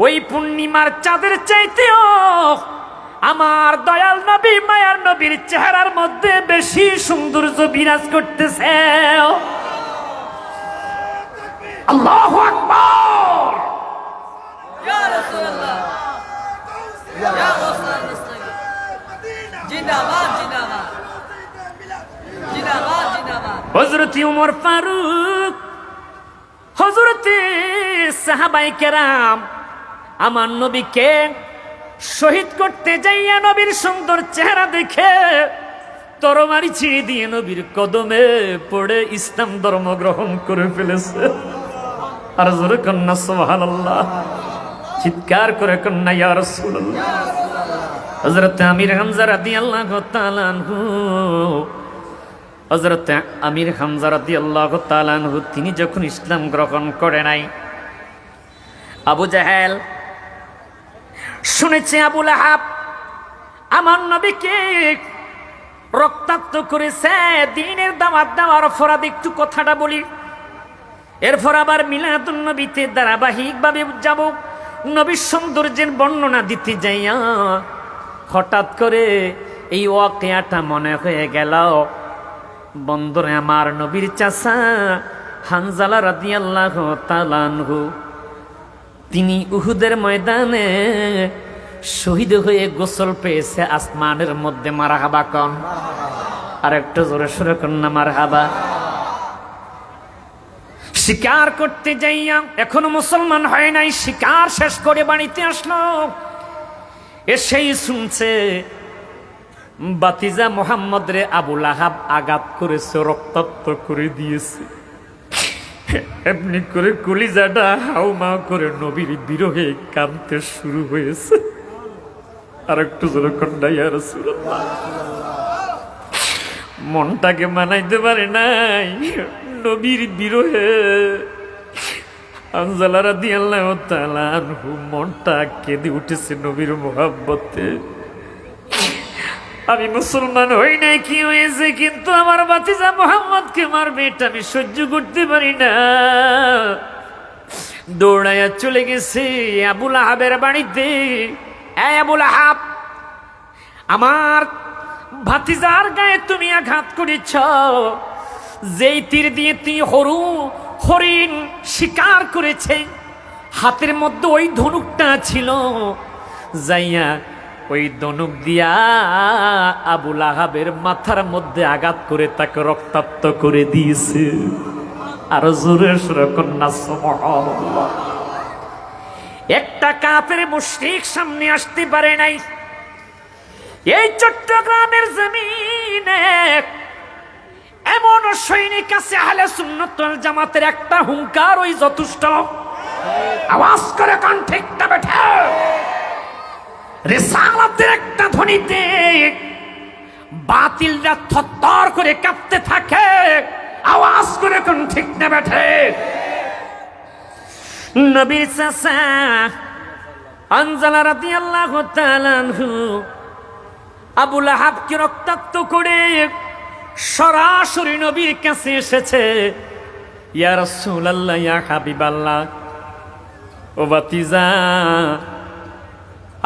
ওই পূর্ণিমার চাঁদের চাইতেও আমার দয়াল নবী, মায়ার নবীর চেহারার মধ্যে বেশি সৌন্দর্য বিরাজ করতেছে। আল্লাহু আকবার। ইয়া রাসূলুল্লাহ, ইয়া রাসূলুল্লাহ, জিন্দাবাদ জিন্দাবাদ জিন্দাবাদ জিন্দাবাদ। হযরত ওমর ফারুক সাহাবায়ে কেরাম আমার নবীকে শহীদ করতে যাইয়া নবীর সুন্দর চেহারা দেখে তরবারি ছিঁড়ে দিয়ে নবীর কদমে পড়ে ইসলাম ধর্ম গ্রহণ করে ফেলেছে। আর জোরে কন্যা সুবহানাল্লাহ, চিৎকার করে কন্যা ইয়া রাসূলুল্লাহ। হযরত আমির হামজা রাদিয়াল্লাহু তাআলা আনহু, হযরত আমির হামজা রাদিয়াল্লাহু তাআলা আনহু তিনি যখন ইসলাম গ্রহণ করে নাই, আবু জাহেল শুনেছে আবু লাহাব আমার নবীকে রক্তাক্ত করেছে, দ্বীনের দাওয়াত দেওয়ার অপরাধ। একটু কথাটা বলি, এরপর আবার মিলাদুন নবীতে ধারাবাহিকভাবে যাব। নবীর সৌন্দর্যের বর্ণনা দিতে যাইয়া হঠাৎ করে এই ওয়াকিয়াটা মনে হয়ে গেল, বন্ধুরে আমার নবীর চাচা হানজালা রাদিয়াল্লাহু তাআলা আনহু তিনি উহুদের ময়দানে শহীদ হয়ে গোসল পেয়েছে আসমানের মধ্যে। মারহাবা কন, আর একটু জোরে সোরে কন না মারহাবা। শিকার করতে যাইয়া এখনো মুসলমান হয় নাই, শিকার শেষ করে বাড়িতে আসলো, এসেই শুনছে বাতিজা মোহাম্মদ রে আবু লাহাব আঘাত করেছে, রক্তাক্ত করে দিয়েছে। এমনি করে কলিজাটা হাউমা করে নবীর বিরহে কাঁদতে শুরু হয়েছে। আর একটু জোরে কন্যা ইয়া রাসূলুল্লাহ। মনটাকে মানাইতে পারে নাই নবীর বিরহে। হানজালা রাদিয়াল্লাহু তাআলা আনহু মনটা কেঁদে উঠেছে নবীর মোহাব্বতে। আমি মুসলমান হই নাই কি হয়েছে, কিন্তু আমার ভাতিজা মুহাম্মদকে মারবে এটা আমি সহ্য করতে পারি না। দৌড়াইয়া চলে গেছে আবু লাহাবের বাড়িতে। এই আবু লাহাব, আমার ভাতিজার গায়ে তুমি আঘাত করেছ, যেই তীর দিয়ে তুই হরিণ শিকার করেছে, হাতের মধ্যে ওই ধনুকটা ছিল, যাইয়া ওই ধনুক দিয়া আবু লাহাবের মাথার মধ্যে আঘাত করে তাকে রক্তাক্ত করে দিয়েছে। আর জোরে সোরে কন্যা সুবহানাল্লাহ। একটা কাফের মুশরিক সামনে আসতে পারে নাই। এই চট্টগ্রামের জমিনে এমন সৈনিক আছে আহলে সুন্নাত ওয়াল জামাতের একটা হুঙ্কার ওই যথেষ্ট। আওয়াজ করে কোন ঠিক না বেঠা? রিসালাতের একটা ধ্বনিতে বাতিলরা থরথর করে কাঁপতে থাকে। আওয়াজ করে কোন ঠিক না বেঠে? নবীর চাচা হানজালা রাদিয়াল্লাহু তাআলা আনহু আবু লাহাবকে রক্তাক্ত করে সরাসরি নবীর কাছে এসেছে। ইয়া রাসূলুল্লাহ, ইয়া হাবিবাল্লাহ, ও ভাতিজা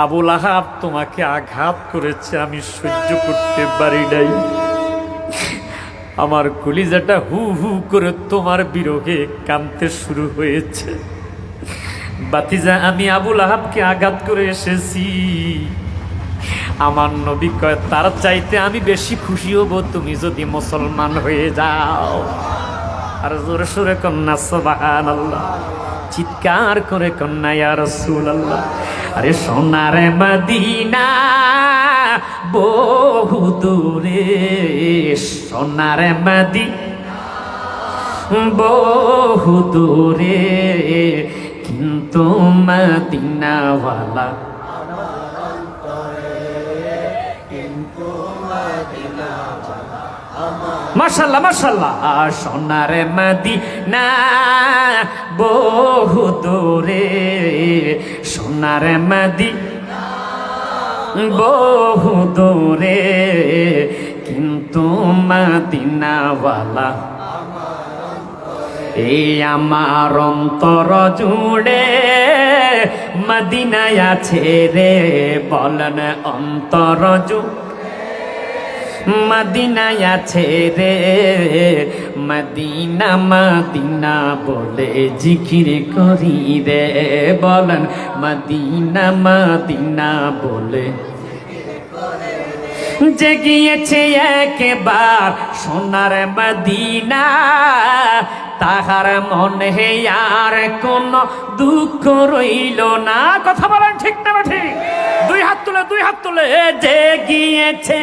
আবু লাহাব তোমাকে আঘাত করেছে, আমি সহ্য করতে পারি নাই। আমার কলিজাটা হু হু করে তোমার বিরহে কাঁদতে শুরু হয়েছে। ভাতিজা, আমি আবু লাহাবকে আঘাত করে এসেছি। আমার নবী কয় তার চাইতে আমি বেশি খুশি হব তুমি যদি মুসলমান হয়ে যাও। আর জোরে সোরে কন্যা সুবহানাল্লাহ, চিৎকার করে কন্যা ইয়া রাসূলুল্লাহ। আরে সোনার মদিনা বহু দূরে, সোনার মদিনা বহু দূরে, কিন্তু মদিনাওয়ালা মাশাআল্লাহ মাশাআল্লাহ। সোনার মদিনা বহু দূরে, সোনার মদিনা বহু দূরে, কিন্তু মদিনাওয়ালা এই আমার অন্তর জুড়ে মদিনায় আছে রে। বলেন অন্তর জুড়ে মদিনায় আছে রে। মদিনা মদিনা বলে জিকির করি রে। বলেন মদিনা মদিনা বলে জেগিয়েছে একবার সোনার মদিনা, তাহার মনে আর কোন দুঃখ রইল না। কথা বলেন ঠিক না ঠিক? দুই হাত তুলে যে গিয়েছে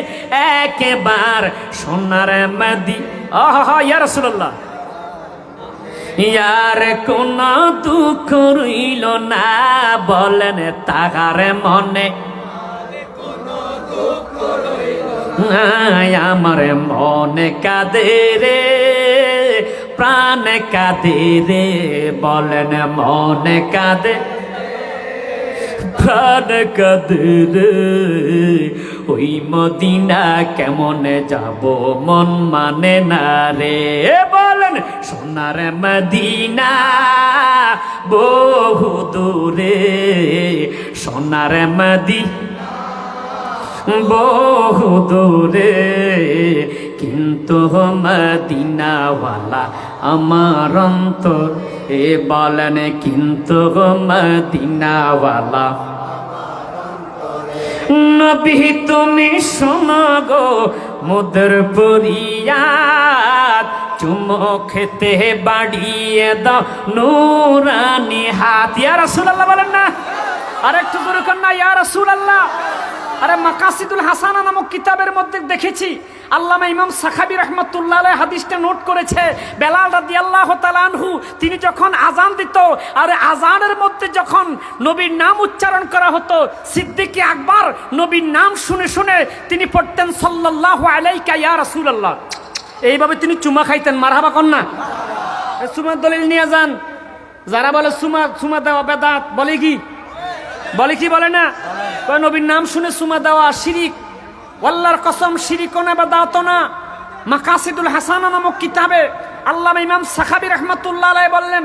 একেবার সোনার মাদি। আহা ইয়া রাসূলুল্লাহ, ইয়ার কোন দুঃখ রইল না, বলেন তাহার মনে আমার মনে কাঁদে রে, প্রাণ কাঁদে রে, বলেন মনে কাঁদে, প্রাণ কাঁদে রে, ওই মদিনা কেমনে যাব মন মানে না রে, বলেন সোনার মদিনা বহু দূরে, সোনার মদিনা বহু দূরে, কিন্তু মদিনাওয়ালা আমার অন্তর এ, বলেন কিন্তু মদিনাওয়ালা। নবী তুমি শোনো গো মোদের ফরিয়াদ, চুমো খেতে বাড়িয়ে দাও নূরানি হাত। ইয়া রাসূলুল্লাহ বলেন না, আর একটু জোরে কর না ইয়া রাসূলুল্লাহ। আরে মাকাসিদুল হাসানা নামক কিতাবের মধ্যে দেখেছি আল্লামা ইমাম সাখাবী রাহমাতুল্লাহ আলাইহি হাদিসটা নোট করেছে। বেলাল রাদিয়াল্লাহু তাআলা আনহু তিনি যখন আযান দিত, আর আযানের মধ্যে যখন নবীর নাম উচ্চারণ করা হতো, সিদ্দিক আকবর নবীর নাম শুনে শুনে তিনি পড়তেন সাল্লাল্লাহু আলাইকা ইয়া রাসূলুল্লাহ। এইভাবে তিনি চুমা খাইতেন। মারহাবা কর না। চুমার দলিল নিয়ে যান। যারা বলে চুমা দেওয়া বেদাত, বলে কি বলে না? নবীর নাম শুনে চুমা দেওয়া শিরিক। আল্লাহর কসম, শিরিকও না বেদাতও না। মাকাসিদুল হাসানা নামক কিতাবে আল্লামা ইমাম সাখাবী রাহমাতুল্লাহ আলাইহি বললেন,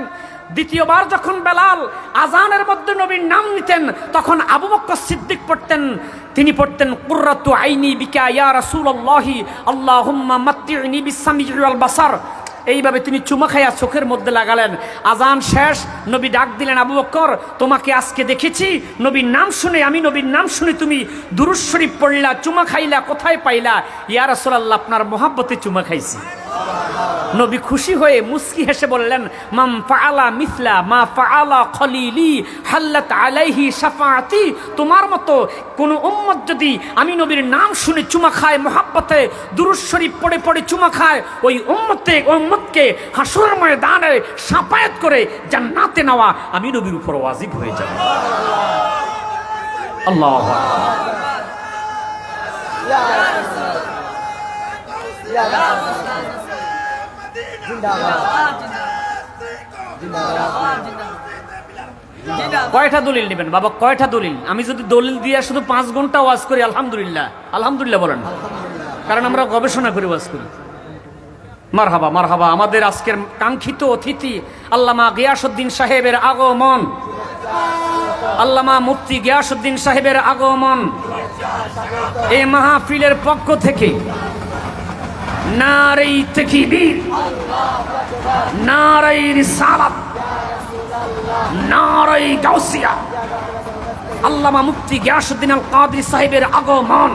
দ্বিতীয়বার যখন বেলাল আযানের মধ্যে নবীর নাম নিতেন, তখন আবু বকর সিদ্দিক পড়তেন, তিনি পড়তেন কুররাতু আইনি বিকা ইয়া রাসূলুল্লাহি আল্লাহুম্মা মাত্তি'নি বিস-সামি' ওয়াল বাসার। এইভাবে তিনি চুমা খাইয়া চোখের মধ্যে লাগালেন। আজান শেষ, নবী ডাক দিলেন, আবু বকর তোমাকে আজকে দেখেছি, নবীর নাম শুনে, আমি নবীর নাম শুনে তুমি দুরূদ শরীফ পড়লা, চুমা খাইলা, কোথায় পাইলা? ইয়া রাসূলুল্লাহ আপনার মহব্বতে চুমা খাইছি। নবী খুশি হয়ে মুস্কি হেসে বললেন, মাম ফাআলা মিসলা মা ফাআলা খলিলি হাল্লাত আলাইহি শাফাআতি। তোমার মতো কোন উম্মত যদি আমি নবীর নাম শুনে চুমা খায়, মহব্বতে দুরূদ শরীফ পড়ে পড়ে চুমা খায়, ওই উম্মতকে হাসরের ময়দানে শাফায়াত করে জান্নাতে নেওয়া আমি নবীর উপর ওয়াজিব হয়ে যাবে। আল্লাহু কয়টা দলিল নেবেন বাবা? কয়টা দলিল? আমি যদি দলিল দিয়ে শুধু 5 ঘন্টা ওয়াজ করি, আলহামদুলিল্লাহ আলহামদুলিল্লাহ বলেন, কারণ আমরা গবেষণা করে ওয়াজ করি। মারহাবা মারহাবা। আমাদের আজকের কাঙ্ক্ষিত অতিথি আল্লামা গিয়াসউদ্দিন সাহেবের আগমন, আল্লামা মুফতি গিয়াসউদ্দিন সাহেবের আগমন। এই মাহফিলের পক্ষ থেকে নারে তাকবীর, নারে রিসালাত, নারে গাউসিয়া। আল্লামা মুফতি গিয়াসউদ্দিন আল কাদরি সাহেবের আগমন,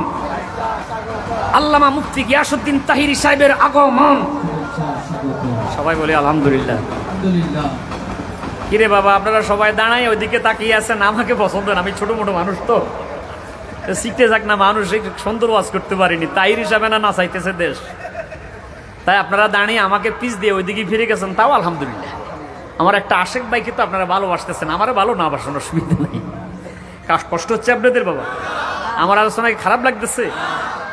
আল্লামা মুফতি গিয়াসউদ্দিন তাহিরি সাহেবের আগমন। সবাই বলে আলহামদুলিল্লাহ। কিরে বাবা আপনারা সবাই দাঁড়াই ওইদিকে তাকিয়ে আছেন, আমাকে পছন্দ না, আমি ছোট মোটো মানুষ তো শিখতে যাক না, মানুষ সুন্দর ওয়াজ করতে পারিনি, তাহির হিসাবে না চাইতেছে দেশ, তাই আপনারা দাঁড়িয়ে আমাকে পিছ দিয়ে ওইদিকে ফিরে গেছেন, তাও আলহামদুলিল্লাহ। আমার একটা আশেক ভাইকে তো আপনারা ভালোবাসতেছেন, আমারও ভালো না বাসন, অসুবিধা নেই। কষ্ট হচ্ছে আপনাদের বাবা? আমার আলোচনায় খারাপ লাগতেছে?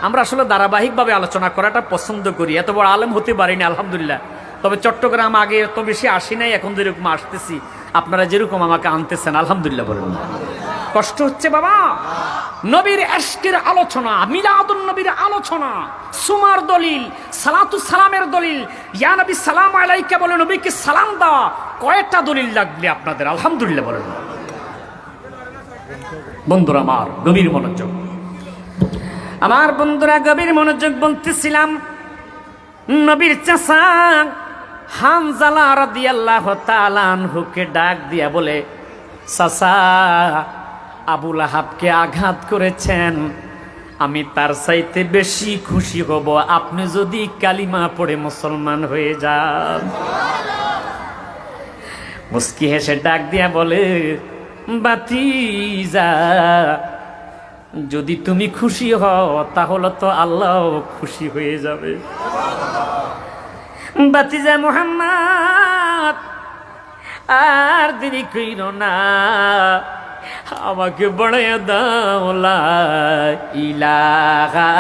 আমরা আসলে ধারাবাহিকভাবে আলোচনা করাটা পছন্দ করি, এত বড় আলেম হতে পারিনি আলহামদুলিল্লাহ। তবে চট্টগ্রাম আগে এত বেশি আসি নাই, এখন যেরকম আসতেছি আপনারা যেরকম আমাকে আনতেছেন আলহামদুলিল্লাহ বলেন। কষ্ট হচ্ছে বাবা? নবীর ইশকের আলোচনা, মিলাদুন নবীর আলোচনা, সুমার দলিল, সালাতু সালামের দলিল, ইয়া নবী সালাম আলাইকা বলে নবীকে সালাম দেওয়া, কয়টা দলিল লাগবে আপনাদের? আলহামদুলিল্লাহ বলেন। বন্ধুরা আমার গভীর মনোযোগ, আমার বন্ধুরা গভীর মনোযোগ, বলতেছিলাম নবীর চাচা হানজালা রাদিয়াল্লাহু তাআলা আনহুকে ডাক দিয়া বলে, চাচা আবু লাহাবকে আঘাত করেছেন, আমি তার চাইতে বেশি খুশি হব আপনি যদি কালিমা পড়ে মুসলমান হয়ে যান। মুস্কি হেসে ডাক দিয়া বলে, ভাতিজা, যদি তুমি খুশি হও তাহলে তো আল্লাহ খুশি হয়ে যাবে। ভাতিজা মুহাম্মদ, আর দেরি কইরো না, আমাকে বাড়াইয়া দাও লা ইলাহা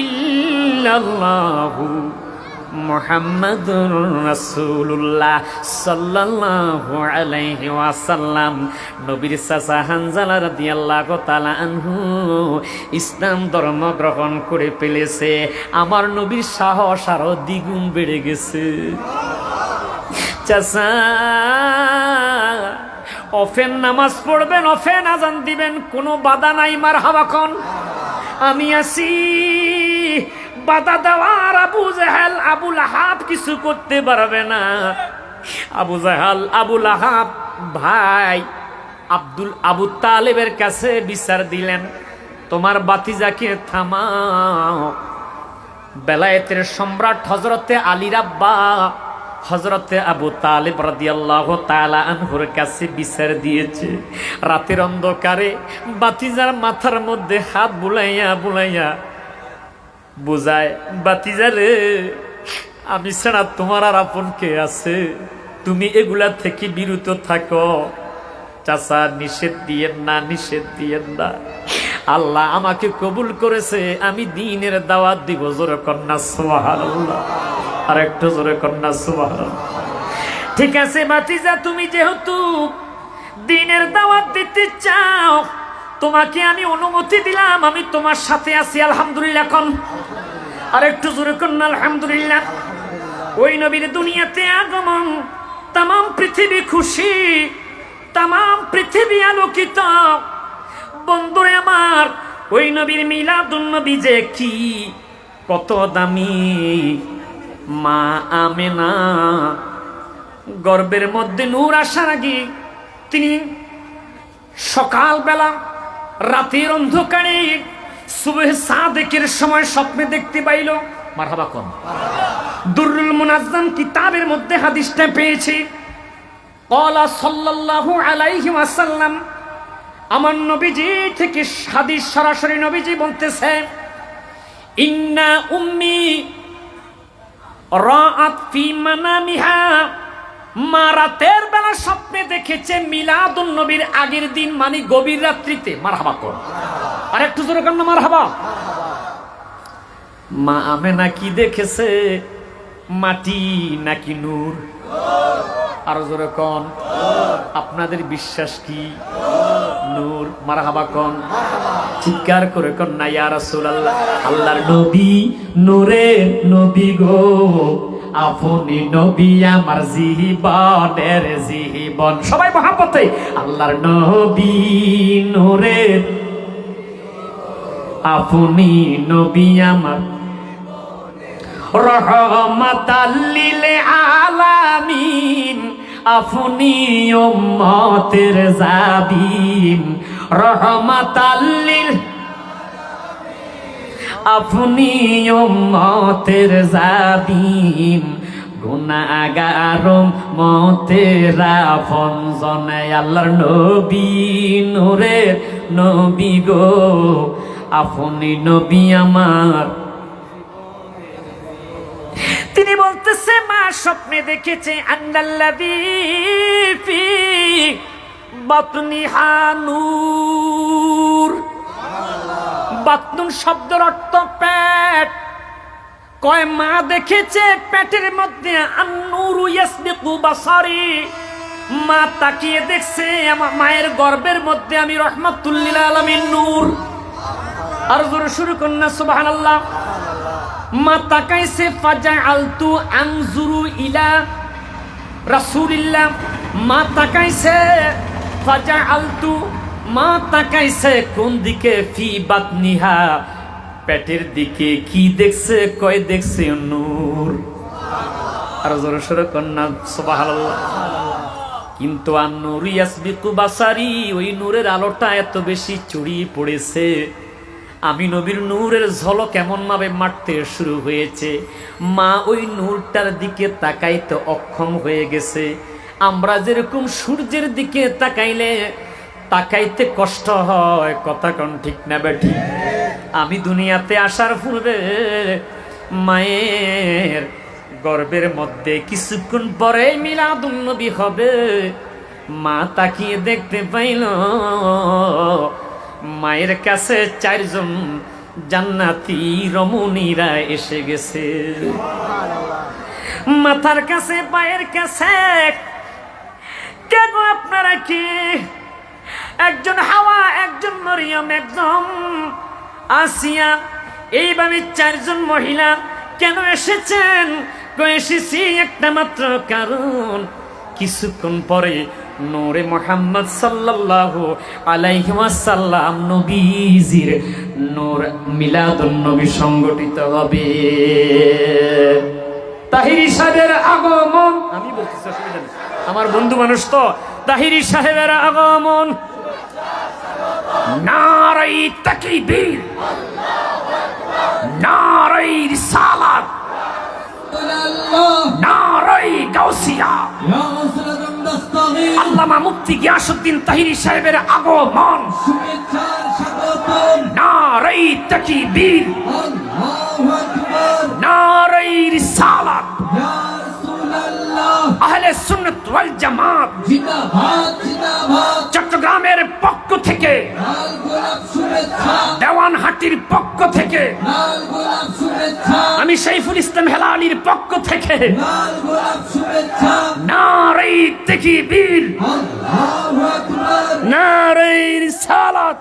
ইল্লাল্লাহু মুহাম্মাদুর রাসূলুল্লাহ সাল্লাল্লাহু আলাইহি ওয়াসাল্লাম। নবীর চাচা হানজালা রাদিয়াল্লাহু তাআলা আনহু ইসলাম ধর্ম গ্রহণ করে ফেলেছে। আমার নবীর সাহস আরো দ্বিগুণ বেড়ে গেছে। চাচা, অফেন নামাজ পড়বেন, অফেন আজান দিবেন, কোনো বাধা নাই, মারহাবা কোন, আমি আছি। বাধা দেওয়ার আবু জাহেল আবু লাহাব কিছু করতে পারবে না। আবু জাহেল আবু লাহাব ভাই আবু তালেবের কাছে বিচার দিলেন, তোমার বাতিজাকে থামাও। বেলায়েতের সম্রাট হযরতে আলীর আব্বা হযরতে আবু তালেব রাদিয়াল্লাহু তাআলা আনহুর কাছে বিচার দিয়েছে। রাতের অন্ধকারে বাতিজার মাথার মধ্যে হাত বুলাইয়া বুলাইয়া বুঝায়, বাতিজা রে, আমি ছাড়া তোমার আর আপন কে আছে, তুমি এগুলা থেকে বিরত থাকো। চাচা, নিষেধ দিয়েন না, নিষেধ দিয়েন না, আল্লাহ আমাকে কবুল করেছে, আমি দ্বীনের দাওয়াত দিব। জোরে কন্যা সুবহানাল্লাহ, আর একটু জোরে কন্যা সুবহানাল্লাহ। ঠিক আছে বাতিজা, তুমি যেহেতু দ্বীনের দাওয়াত দিতে চাও, তোমাকে আমি অনুমতি দিলাম, আমি তোমার সাথে আছি। আলহামদুলিল্লাহ কোন, আর একটু জোরে কন্যা আলহামদুলিল্লাহ। ওই নবীর দুনিয়াতে আগমন, তাম পৃথিবী খুশি, তাম পৃথিবী আলোকিত। বন্ধুরে আমার, ওই নবীর মিলাদুন নবী যে কি কত দামি। মা আমেনা গর্ভের মধ্যে নূর আসার আগে তিনি সকালবেলা রাতের অন্ধকারে সুবহ সাদেকের সময় স্বপ্নে দেখতে পাইল। মারহাবা কোন, দুররুল মুনাজ্জাম কিতাবের মধ্যে হাদিসটা পেয়েছি। ক্বালা সাল্লাল্লাহু আলাইহি ওয়াসাল্লাম, আমার নবীজি থেকে হাদিস সরাসরি নবীজি বলতেছে, ইন্না উম্মি রাআত ফি মানামিহা, মা রাতের বেলা স্বপ্নে দেখেছে মিলাদুন নবীর আগের দিন, মানে গভীর রাত্রিতে। মারহাবা কোন, আর একটু জোরে কোন না মারহাবা। মা আমেনা কি দেখেছে, মাটি নাকি নূর? আর জোরে কোন, আপনাদের বিশ্বাস কি? নূর। মারহাবা কোন, চিৎকার করে কোন না ইয়া রাসূলুল্লাহ। আল্লাহর নবী নূরের নবী গো, আপনি নবী আমার জীবনের জীবন। সবাই মহব্বতে, আল্লাহর নবী নূরের, আপনি নবী আমার রহমাতাল লিল আলামিন, আপনি উম্মতের জাবিন। রহমাতাল লিল, আপনি উম্মতের জাবিন, গুনাহগার উম্মতের আপনজন। আল্লাহর নবী নূরের নবী গো, আপনি নবী আমার। তিনি বলতেছে, মা স্বপ্নে দেখেছে আন্নাল্লাযী ফি বাতনিহা নূর। বাতনুন শব্দের অর্থ পেট। কয় মা দেখেছে পেটের মধ্যে আন-নূরু ইয়াসবিকু বাসারি, মা তাকিয়ে দেখছে আমার মায়ের গর্ভের মধ্যে আমি রাহমাতুল লিল আলামিন নূর। আর জোরে শুরু করুন না সুবহানাল্লাহ। মা তাকাইছে, ফাজআলতু আনজুরু ইলা রাসূলিল্লাহ, মা তাকাইছে, ফাজআলতু, মা তাকাইছে কোন দিকে, ফি বাতনিহা, পেটের দিকে। কি দেখছে, কয় দেখছে নূর। আর জোরে শুরু করুন না সুবহানাল্লাহ। কিন্তু আন-নূরু ইয়াসবিকু বাসারি, ওই নূরের আলোটা এত বেশি ছড়িয়ে পড়েছে, আমি নবীর নূরের ঝলক কেমন ভাবে মারতে শুরু হয়েছে, মা ওই নূরটার দিকে তাকাইতে অক্ষম হয়ে গেছে। আমরা যেরকম সূর্যের দিকে তাকাইলে তাকাইতে কষ্ট হয়, কথা কোন ঠিক না বেঠি? আমি দুনিয়াতে আসার পূর্বে মায়ের গর্ভের মধ্যে কিছুক্ষণ পরে মিলাদুন নবী হবে। মা তাকিয়ে দেখতে পাইল মায়ের কাছে 4 জন জান্নাতি রমণীরা এসে গেছে। মাথার কাছে পায়ের কাছে, কে গো আপনারা? কি? একজন হাওয়া, একজন মরিয়ম, একজন আসিয়া, এইভাবে 4 জন মহিলা কেন এসেছেন? এসেছি একটা মাত্র কারণ, কিছুক্ষণ পরে নূরে মুহাম্মদ সাল্লাল্লাহু আলাইহি ওয়াসাল্লাম নবীজির নূর মিলাদুন নবী সংগঠিত হবে। তাহিরি সাহেবের আগমন, আমি বলতেছি অসুবিধা নেই, আমার বন্ধু মানুষ তো। তাহিরি সাহেবের আগমন, নারাই তাকবীর, নারাই রিসালাত, নারাই গাউসিয়া। আল্লামা মুফতি গিয়াসউদ্দিন তাহিরি সাহেবের আগমন, নারাই তাকবীর, নারাই রিসালাত। আহলে সুন্নাত ওয়াল জামাত চট্টগ্রামের পক্ষ থেকে, দেওয়ানহাটির পক্ষ থেকে, আমি সাইফুল ইসলাম হেলালির পক্ষ থেকে নারে তাকবীর, নারে রিসালাত,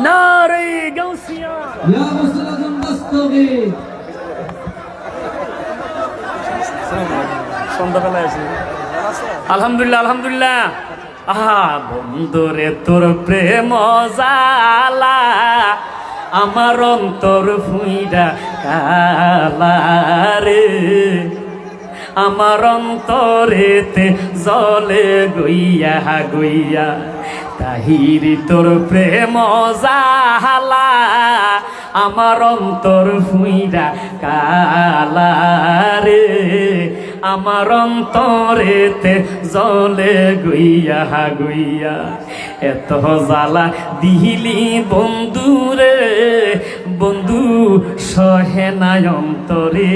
নারে গাউসিয়া। আলহামদুলিল্লাহ, আলহামদুলিল্লাহ। আহা বন্ধুরে তোর প্রেম জালা, আমার অন্তর ফুইরা কালা রে, আমার অন্তরেতে জলে গইয়া গইয়া। তাহিরি তোর প্রেম জালা, আমার অন্তর ফুইরা কালা রে, আমার অন্তরেতে জলে গইয়া গইয়া। এত জ্বালা দিলি বন্ধুরে, বন্ধু সহে না অন্তরে।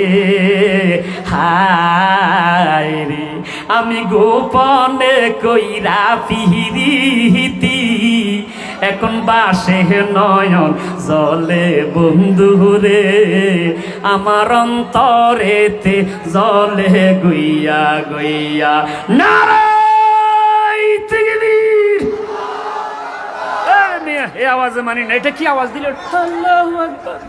হায় রে আমি গোপনে কইরা পিরিতি, এখন বাসে নয়ন জলে বন্ধুরে, আমার অন্তরেতে জলে গইয়া গইয়া। নারাই তাকবীর। এই আওয়াজে মানি না, এটা কি আওয়াজ দিল? আল্লাহু আকবার।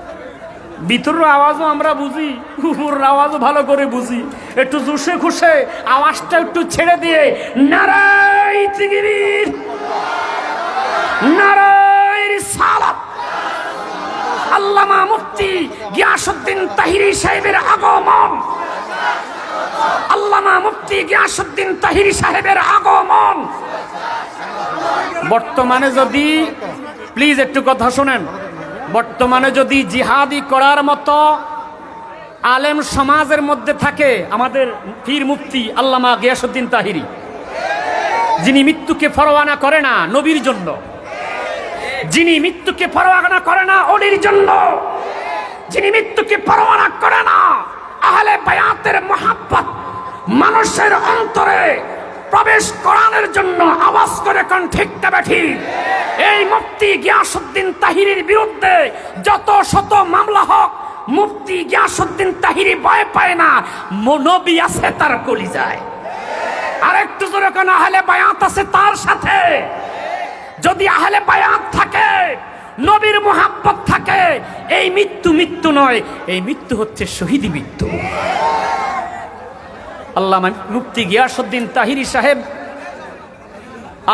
ভিতরের আওয়াজও আমরা বুঝি, উপরের আওয়াজও ভালো করে বুঝি। একটু জোশে খুশে আওয়াজটা একটু ছেড়ে দিয়ে নারাই তাকবীর, নারাই রিসালাত। আল্লামা মুফতি গিয়াসউদ্দিন তাহিরি সাহেবের আগমন, আল্লামা মুফতি গিয়াসউদ্দিন তাহিরি সাহেবের আগমন। বর্তমানে যদি, প্লিজ একটু কথা শোনেন, বর্তমানে যদি জিহাদি করার মতো আলেম সমাজের মধ্যে থাকে আমাদের পীর মুফতি আল্লামা গিয়াসউদ্দিন তাহিরি, যিনি মৃত্যুকে পরোয়া করে না নবীর জন্য, যিনি মৃত্যুকে পরোয়া করে না ওলির জন্য, যিনি মৃত্যুকে পরোয়া করে না আহলে বায়াতের মহাব্বত মানুষের অন্তরে প্রবেশ করানোর জন্য আওয়াজ করে কোন ঠিক না বেঠিক? এই মুফতি গিয়াসউদ্দিন তাহিরির বিরুদ্ধে যত শত মামলা হোক, মুফতি গিয়াসউদ্দিন তাহিরি ভয় পায় না, নবী আছে তার কলিজায়। আরেকটু জোরে কোন আহলে বায়াত আছে তার সাথে। যদি আহলে বায়াত থাকে, নবীর মুহাব্বত থাকে, এই মৃত্যু মৃত্যু নয়, এই মৃত্যু হচ্ছে শহীদি মৃত্যু। আল্লামা মুফতি গিয়াসউদ্দিন তাহিরি সাহেব,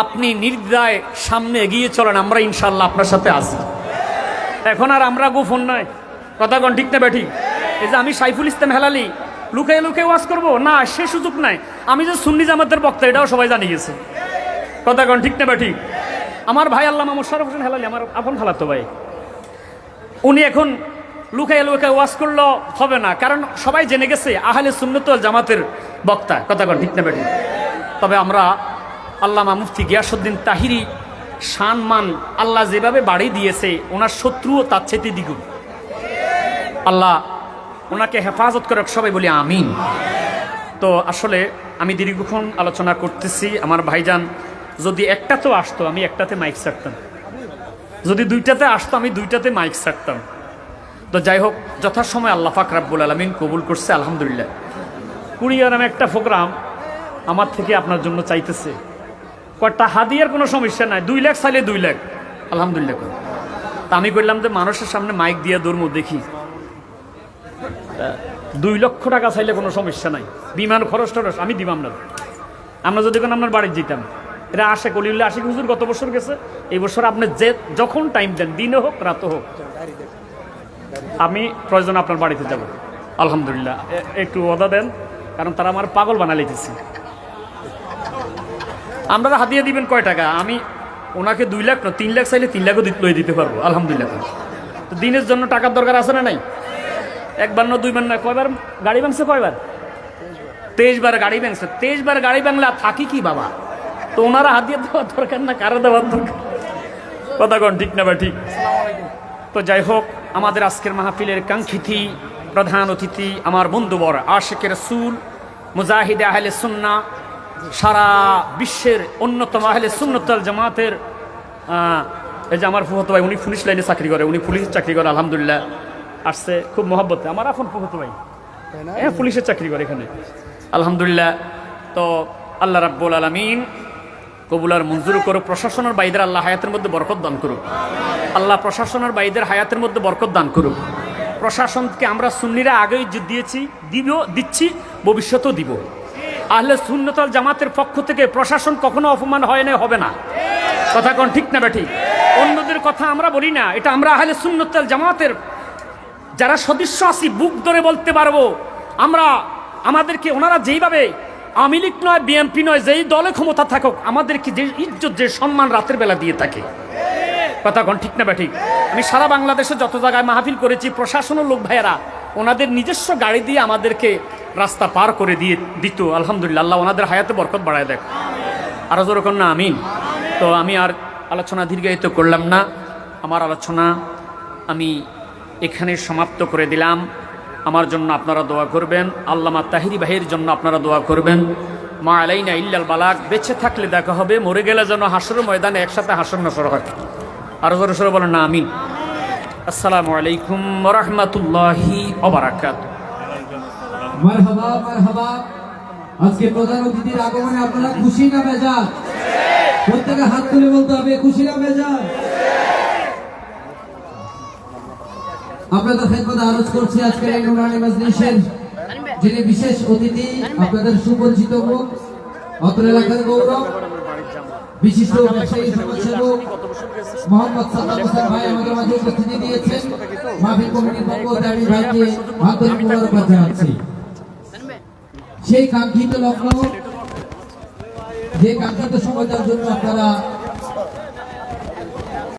আপনি নির্দ্বিধায় সামনে এগিয়ে চলেন, আমরা ইনশাআল্লাহ আপনার সাথে আছি। এখন আর আমরা গোপন নয়, কথা কোন ঠিক না বেঠিক? এই যে আমি সাইফুল ইসলাম হেলালি লুকাই লুকাই ওয়াজ করবো না, সে সুযোগ নাই। আমি যে সুন্নি জামাতের বক্তা, এটাও সবাই জানিয়ে গেছে, কথা কোন ঠিক না বেঠিক? আমার ভাই আল্লামা মোশাররফ হোসেন হেলালি, আমার আপন খালাতো ভাই, উনি এখন লুকাই লুকাই ওয়াজ করলেও হবে না, কারণ সবাই জেনে গেছে আহলে সুন্নাত ওয়াল জামাতের বক্তা, কথা কন ঠিক না বেঠিক? তবে আমরা আল্লামা মুফতি গিয়াসউদ্দিন তাহিরি সম্মান আল্লাহ যেভাবে বাড়ি দিয়েছে, ওনার শত্রুও তার চেয়ে দ্বিগুণ। আল্লাহ ওনাকে হেফাজত করে, সবাই বলি আমিন। তো আসলে আমি দীর্ঘক্ষণ আলোচনা করতেছি। আমার ভাইজান যদি একটাতে আসতো আমি একটাতে মাইক ছাড়তাম, যদি দুইটাতে আসতো আমি দুইটাতে মাইক ছাড়তাম। তো যাই হোক, যথাসময় আল্লাহ পাক রাব্বুল আলামিন কবুল করছে, আলহামদুলিল্লাহ। কুড়িয়ার নামে একটা প্রোগ্রাম আমার থেকে আপনার জন্য চাইতেছে, কয়টা হাদিয়ার কোনো সমস্যা নাই, 2 লাখ চাইলে 2 লাখ, আলহামদুলিল্লাহ। তা আমি করলাম যে মানুষের সামনে মাইক দিয়ে দৌড়মো, দেখি 2 লক্ষ টাকা চাইলে কোনো সমস্যা নাই, বিমান খরচ টরচ আমি দিবাম না। আমরা যদি কোনো আপনার বাড়ি যেতাম, এরা আসে কলিউল্লাহ আশিক হুজুর গত বছর গেছে, এই বছর আপনি যে যখন টাইম দেন, দিনে হোক রাতে হোক, আমি প্রয়োজন আপনার বাড়িতে যাব, আলহামদুলিল্লাহ। একটু ওয়াদা দেন, কারণ তারা আমার পাগল বানাইতেছে। আপনারা হাদিয়া দিবেন কয় টাকা? আমি ওনাকে 2 লাখ না 3 লাখ চাইলে 3 লাখও লয়ে দিতে পারবো, আলহামদুলিল্লাহ। তো দিনের জন্য টাকার দরকার আছে না নাই? একবার না 2 বার না, কয়বার গাড়ি ভাঙছে? কয়বার? 23 বার গাড়ি ভাঙছে। 23 বার গাড়ি ভাঙলে থাকি কি বাবা? তো ওনারা হাদিয়া দেওয়ার দরকার না, কারো দেওয়ার দরকার? কথা কন ঠিক না বা ঠিক? তো যাই হোক, আমাদের আজকের মাহফিলের কাঙ্ক্ষিতি প্রধান অতিথি আমার বন্ধুবর আশিকে রাসূল, মুজাহিদে আহলে সুন্নাহ, সারা বিশ্বের অন্যতম আহলে সুন্নাত ওয়াল জামাতের এই যে আমার ফুফাতো ভাই, উনি পুলিশ লাইনে চাকরি করে, উনি পুলিশ চাকরি করে, আলহামদুলিল্লাহ। আসছে খুব মহব্বতে, আমার আপন ফুফাতো ভাই, হ্যাঁ পুলিশের চাকরি করে এখানে, আলহামদুলিল্লাহ। তো আল্লাহ রাব্বুল আলামিন কবুল আর মঞ্জুর করুক। প্রশাসনের বাইদের আল্লাহ হায়াতের মধ্যে বরকত দান করুক। আল্লাহ প্রশাসনের বাইদের হায়াতের মধ্যে বরকত দান করুক। প্রশাসনকে আমরা সুন্নিরা আগেই দিয়েছি, দিচ্ছি, ভবিষ্যতেও দিব। আহলে সুন্নাত ওয়াল জামাতের পক্ষ থেকে প্রশাসন কখনো অপমান হয় না, হবে না, কথা কোন ঠিক না বেঠিক? অন্যদের কথা আমরা বলি না, এটা আমরা আহলে সুন্নাত ওয়াল জামাতের যারা সদস্য আছি বুক ধরে বলতে পারবো। আমরা আমাদেরকে ওনারা যেইভাবে আওয়ামী লীগ নয়, বিএনপি নয়, যেই দলে ক্ষমতা থাকুক, আমাদেরকে যে ইজ্জত যে সম্মান রাতের বেলা দিয়ে থাকে, কথা কোন ঠিক না বেঠিক? আমি সারা বাংলাদেশে যত জায়গায় মাহফিল করেছি, প্রশাসনের লোক ভাইয়েরা ওনাদের নিজস্ব গাড়ি দিয়ে আমাদেরকে রাস্তা পার করে দিয়ে দিত, আলহামদুলিল্লাহ। আল্লাহ ওনাদের হায়াতে বরকত বাড়ায় দেখ, আরো জোরে কর না আমিন। তো আমি আর আলোচনা দীর্ঘায়িত করলাম না, আমার আলোচনা আমি এখানে সমাপ্ত করে দিলাম। আমার জন্য আপনারা দোয়া করবেন, আল্লামা তাহিরি ভাইয়ের জন্য আপনারা দোয়া করবেন। মা আলাইনা ইল্লাল বালাগ, বেঁচে থাকলে দেখা হবে, মরে গেলে যেন হাসরের ময়দানে একসাথে হাসর নাসর হয়। আরো জোরে সরে বলেন না আমিন। আসসালামু আলাইকুম ওয়া রাহমাতুল্লাহি ওয়া বারাকাতুহু। মারহাবা মারহাবা। আজকে প্রধান অতিথির আগমনে আপনারা খুশি না বেজার? প্রত্যেকে হাত তুলে বলতে হবে খুশি না বেজার? আপনাদের খেদমতে আরজ করছি আজকের এই নুরানি মাজলিসের যিনি বিশেষ অতিথি, আপনাদের সুপরিচিত মুখ, অত্র এলাকার গৌরব, বিশিষ্ট ব্যবসায়ী সমাজসেবক মোহাম্মদ সাদ্দাম হোসেন ভাই আমাদের মাঝে উপস্থিতি দিয়েছেন। মাহফিল কমিটির পক্ষ থেকে আমি ভাইকে আন্তরিক মোবারকবাদ জানাচ্ছি। সেই কাঙ্ক্ষিত লগ্ন, যে কাঙ্ক্ষিত সময়টার জন্য আপনারা